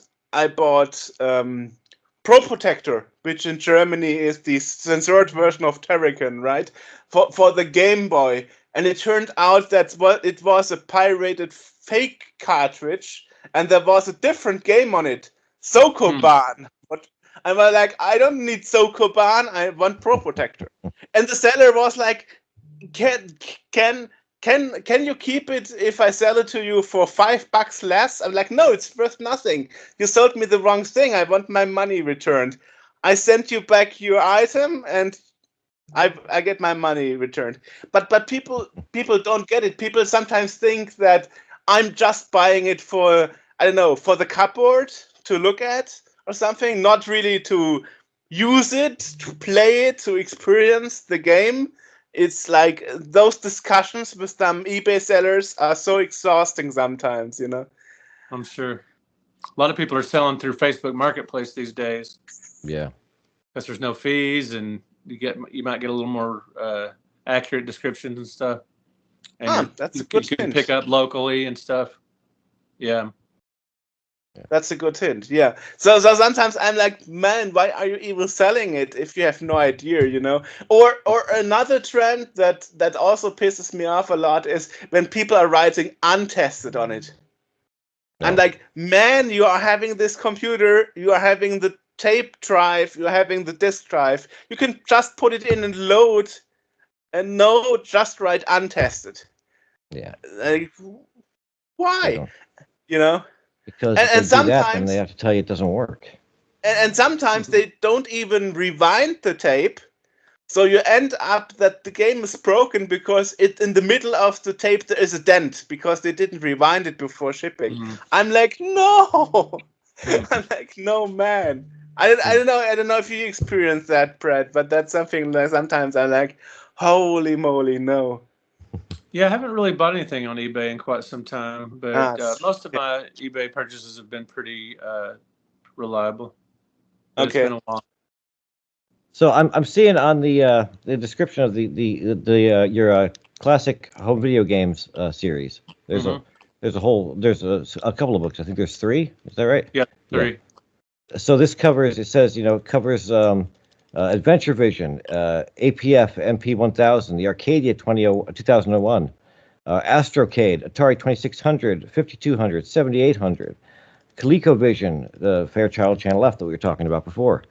Pro Protector, which in Germany is the censored version of Terrakin, right? For the Game Boy, and it turned out that it was a pirated fake cartridge, and there was a different game on it, Sokoban. But I was like, I don't need Sokoban, I want Pro Protector. And the seller was like, can you keep it if I sell it to you for $5 less? I'm like, no, it's worth nothing. You sold me the wrong thing. I want my money returned. I sent you back your item and I get my money returned. But people don't get it. People sometimes think that I'm just buying it for, I don't know, for the cupboard to look at or something, not really to use it, to play it, to experience the game. It's like those discussions with some eBay sellers are so exhausting sometimes, I'm sure. A lot of people are selling through Facebook Marketplace these days. Yeah. Because there's no fees, and you might get a little more accurate descriptions and stuff. And that's you can pick up locally and stuff. Yeah. That's a good hint. Yeah. So sometimes I'm like, man, why are you even selling it if you have no idea, Or another trend that also pisses me off a lot is when people are writing untested on it. No. I'm like, man, you are having this computer, you are having the tape drive, you are having the disk drive. You can just put it in and load, and no, just write untested. Yeah. Like, why? Because if they do that, then they have to tell you it doesn't work. And sometimes they don't even rewind the tape, so you end up that the game is broken because in the middle of the tape there is a dent because they didn't rewind it before shipping. I'm like, no. I'm like, no, man. I don't know if you experience that, Brett, but that's something that sometimes I'm like, holy moly, no. Yeah, I haven't really bought anything on eBay in quite some time, but most of my eBay purchases have been pretty reliable. But it's been a while. So I'm seeing on the description of your classic home video games series. There's a couple of books. I think there's 3. Is that right? Yeah, 3. Yeah. So this covers. It says covers Adventure Vision, APF MP1000, the Arcadia 2001, Astrocade, Atari 2600, 5200, 7800, ColecoVision, the Fairchild Channel F that we were talking about before,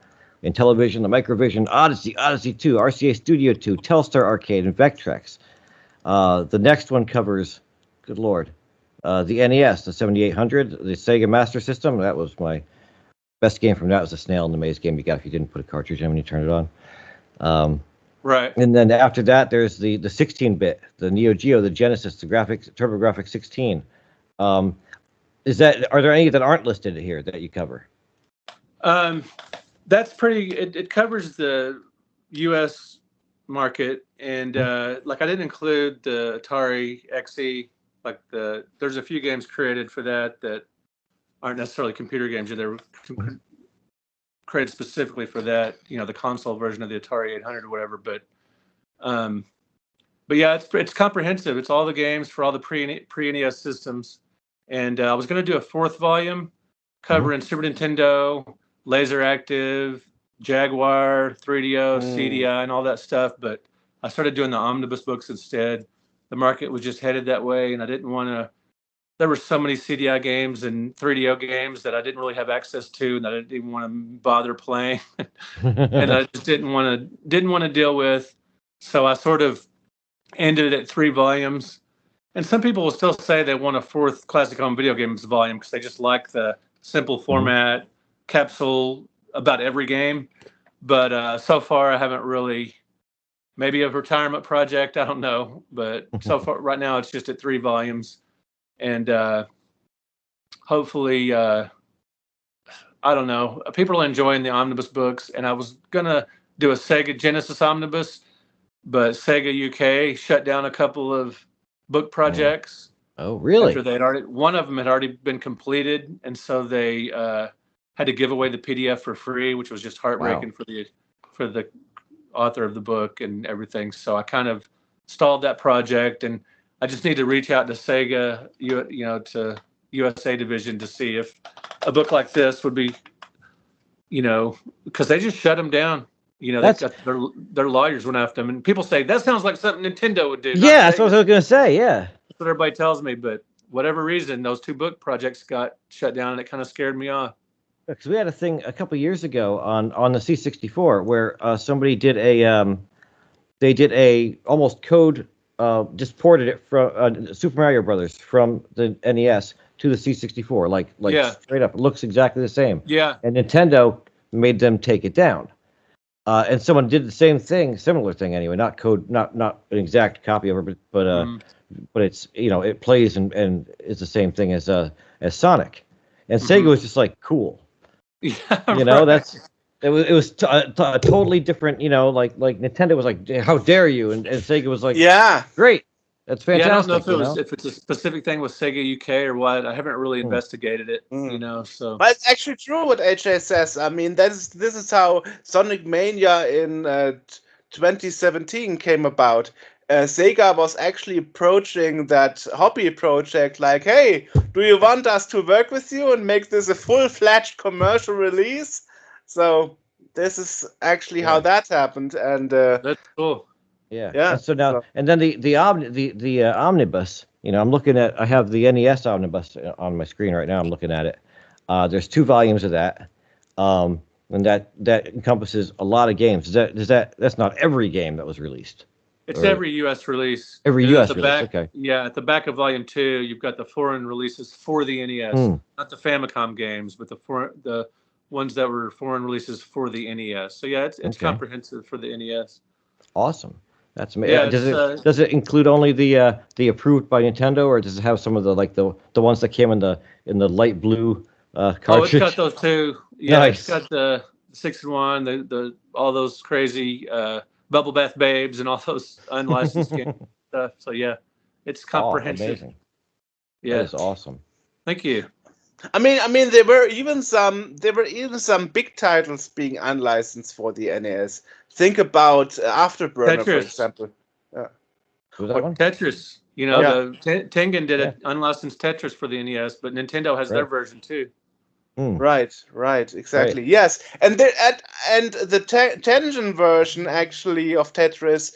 Intellivision, the Microvision, Odyssey 2, RCA Studio 2, Telstar Arcade, and Vectrex. The next one covers, good lord, the NES, the 7800, the Sega Master System. That was my best game from that. Was the Snail in the Maze game you got if you didn't put a cartridge in when you turned it on. Right. And then after that, there's the 16-bit, the Neo Geo, the Genesis, the TurboGrafx 16. Are there any that aren't listed here that you cover? That's pretty. It covers the U.S. market, and like I didn't include the Atari XE. Like there's a few games created for that aren't necessarily computer games. They're created specifically for that. The console version of the Atari 800 or whatever. But yeah, it's comprehensive. It's all the games for all the pre-NES systems. And I was going to do a 4th volume covering Super Nintendo, Laser Active, Jaguar, 3DO, CDI, and all that stuff. But I started doing the omnibus books instead. The market was just headed that way, and I didn't want to there were so many CDI games and 3DO games that I didn't really have access to, and that I didn't even want to bother playing, and I just didn't want to deal with. So I sort of ended it at 3 volumes. And some people will still say they want a 4th Classic Home Video Games volume because they just like the simple format, capsule about every game. But so far, I haven't really. Maybe a retirement project, I don't know. But so far, right now, it's just at 3 volumes. And hopefully, I don't know. People are enjoying the omnibus books, and I was gonna do a Sega Genesis omnibus, but Sega UK shut down a couple of book projects. Oh, really? After one of them had already been completed, and so they had to give away the PDF for free, which was just heartbreaking for the author of the book and everything. So I kind of stalled that project, and I just need to reach out to Sega, to USA division to see if a book like this would be, because they just shut them down. They got their lawyers went after them, and people say that sounds like something Nintendo would do. Yeah, that's what I was going to say. Yeah, that's what everybody tells me. But whatever reason, those 2 book projects got shut down, and it kind of scared me off. Because we had a thing a couple years ago on the C64 where somebody did a almost code, just ported it from Super Mario Brothers from the NES to the C64, like straight up. It looks exactly the same. Yeah. And Nintendo made them take it down. And someone did the same thing, similar thing anyway, not code, not an exact copy of it, but it's it plays and is the same thing as Sonic. And Sega was just like, cool. Yeah, it was a totally different, like Nintendo was like, how dare you, and Sega was like, yeah, great, that's fantastic. Yeah, I don't know if it's a specific thing with Sega UK or what. I haven't really investigated it, So, but it's actually true what AJ says. I mean, this is how Sonic Mania in 2017 came about. Sega was actually approaching that hobby project like, hey, do you want us to work with you and make this a full-fledged commercial release? So this is actually how that happened, and that's cool. Yeah. And so now, and then the omnibus. I'm looking at. I have the NES omnibus on my screen right now. I'm looking at it. There's 2 volumes of that, and that encompasses a lot of games. That's not every game that was released. It's every U.S. release. Every U.S. release, okay. Yeah, at the back of Volume 2, you've got the foreign releases for the NES, not the Famicom games, but the ones that were foreign releases for the NES. So yeah, it's comprehensive for the NES. Awesome. That's amazing. Yeah, does it include only the approved by Nintendo, or does it have some of the ones that came in the light blue cartridge? Oh, it's got those 2. Yeah, nice. It's got the 6-in-1, the all those crazy. Bubble Bath Babes and all those unlicensed game stuff. So yeah, it's comprehensive. Amazing. Yeah, that is awesome. Thank you. I mean, there were even some big titles being unlicensed for the NES. Think about Afterburner, Tetris. For example. Yeah. Who's that one? Tetris. The Tengen did an unlicensed Tetris for the NES, but Nintendo has their version too. Right, exactly. Right. Yes, and the Tengen version actually of Tetris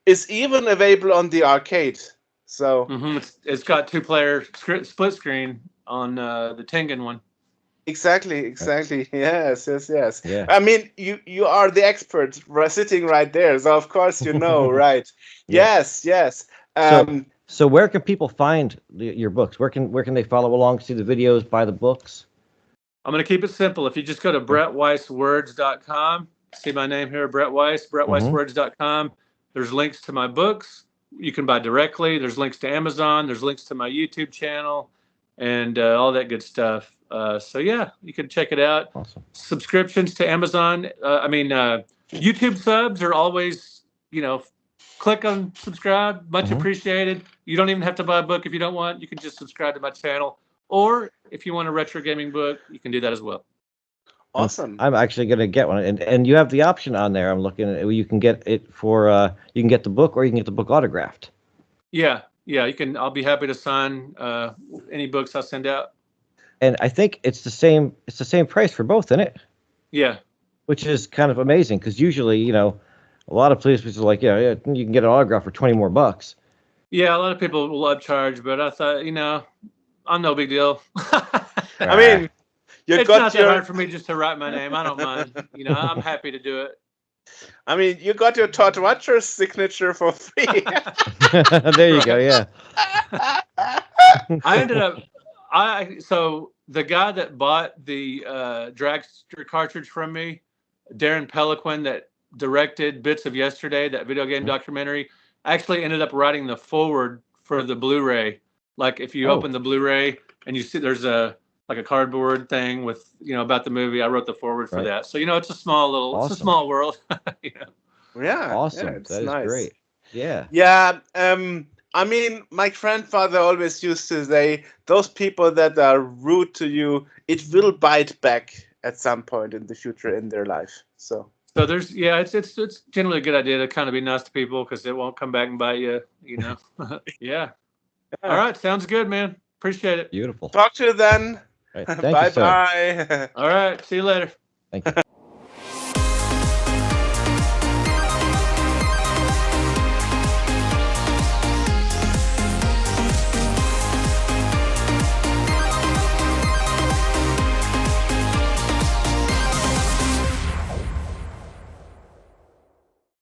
is even available on the arcade. So it's got 2-player split screen on the Tengen one. Exactly. Yes. Yeah. I mean, you are the expert sitting right there, so of course you know, right? Yeah. Yes. So where can people find your books? Where can they follow along, see the videos, buy the books? I'm going to keep it simple. If you just go to brettweisswords.com, see my name here, Brett Weiss, brettweisswords.com. There's links to my books. You can buy directly. There's links to Amazon. There's links to my YouTube channel and all that good stuff. So, yeah, you can check it out. Awesome. Subscriptions to Amazon. YouTube subs are always, click on subscribe. Much appreciated. You don't even have to buy a book if you don't want. You can just subscribe to my channel. Or if you want a retro gaming book, you can do that as well. Awesome. I'm actually going to get one, and you have the option on there. I'm looking at it. You can get it for you can get the book, or you can get the book autographed. Yeah, you can. I'll be happy to sign any books I send out. And I think it's the same. It's the same price for both, isn't it? Yeah. Which is kind of amazing because usually, a lot of places are like, yeah, you can get an autograph for $20 more. Yeah, a lot of people will upcharge, but I thought, I'm no big deal. I mean, you it's got not your. that hard for me just to write my name. I don't mind. I'm happy to do it. I mean, you got your Todd Rogers signature for free. There you go. Yeah. I ended up. So the guy that bought the Dragster cartridge from me, Darren Peliquin, that directed Bits of Yesterday, that video game documentary, actually ended up writing the forward for the Blu-ray. Like if you open the Blu-ray and you see there's a cardboard thing with about the movie, I wrote the forward for that. So it's a small it's a small world. Yeah. Awesome. Yeah, it's That is nice. great. Yeah. Yeah. I mean, my grandfather always used to say, those people that are rude to you, it will bite back at some point in the future in their life. So there's it's generally a good idea to kind of be nice to people because it won't come back and bite you. Yeah. All right, sounds good, man. Appreciate it. Beautiful. Talk to you then. All right. Thank Bye you, sir. bye. All right, see you later. Thank you.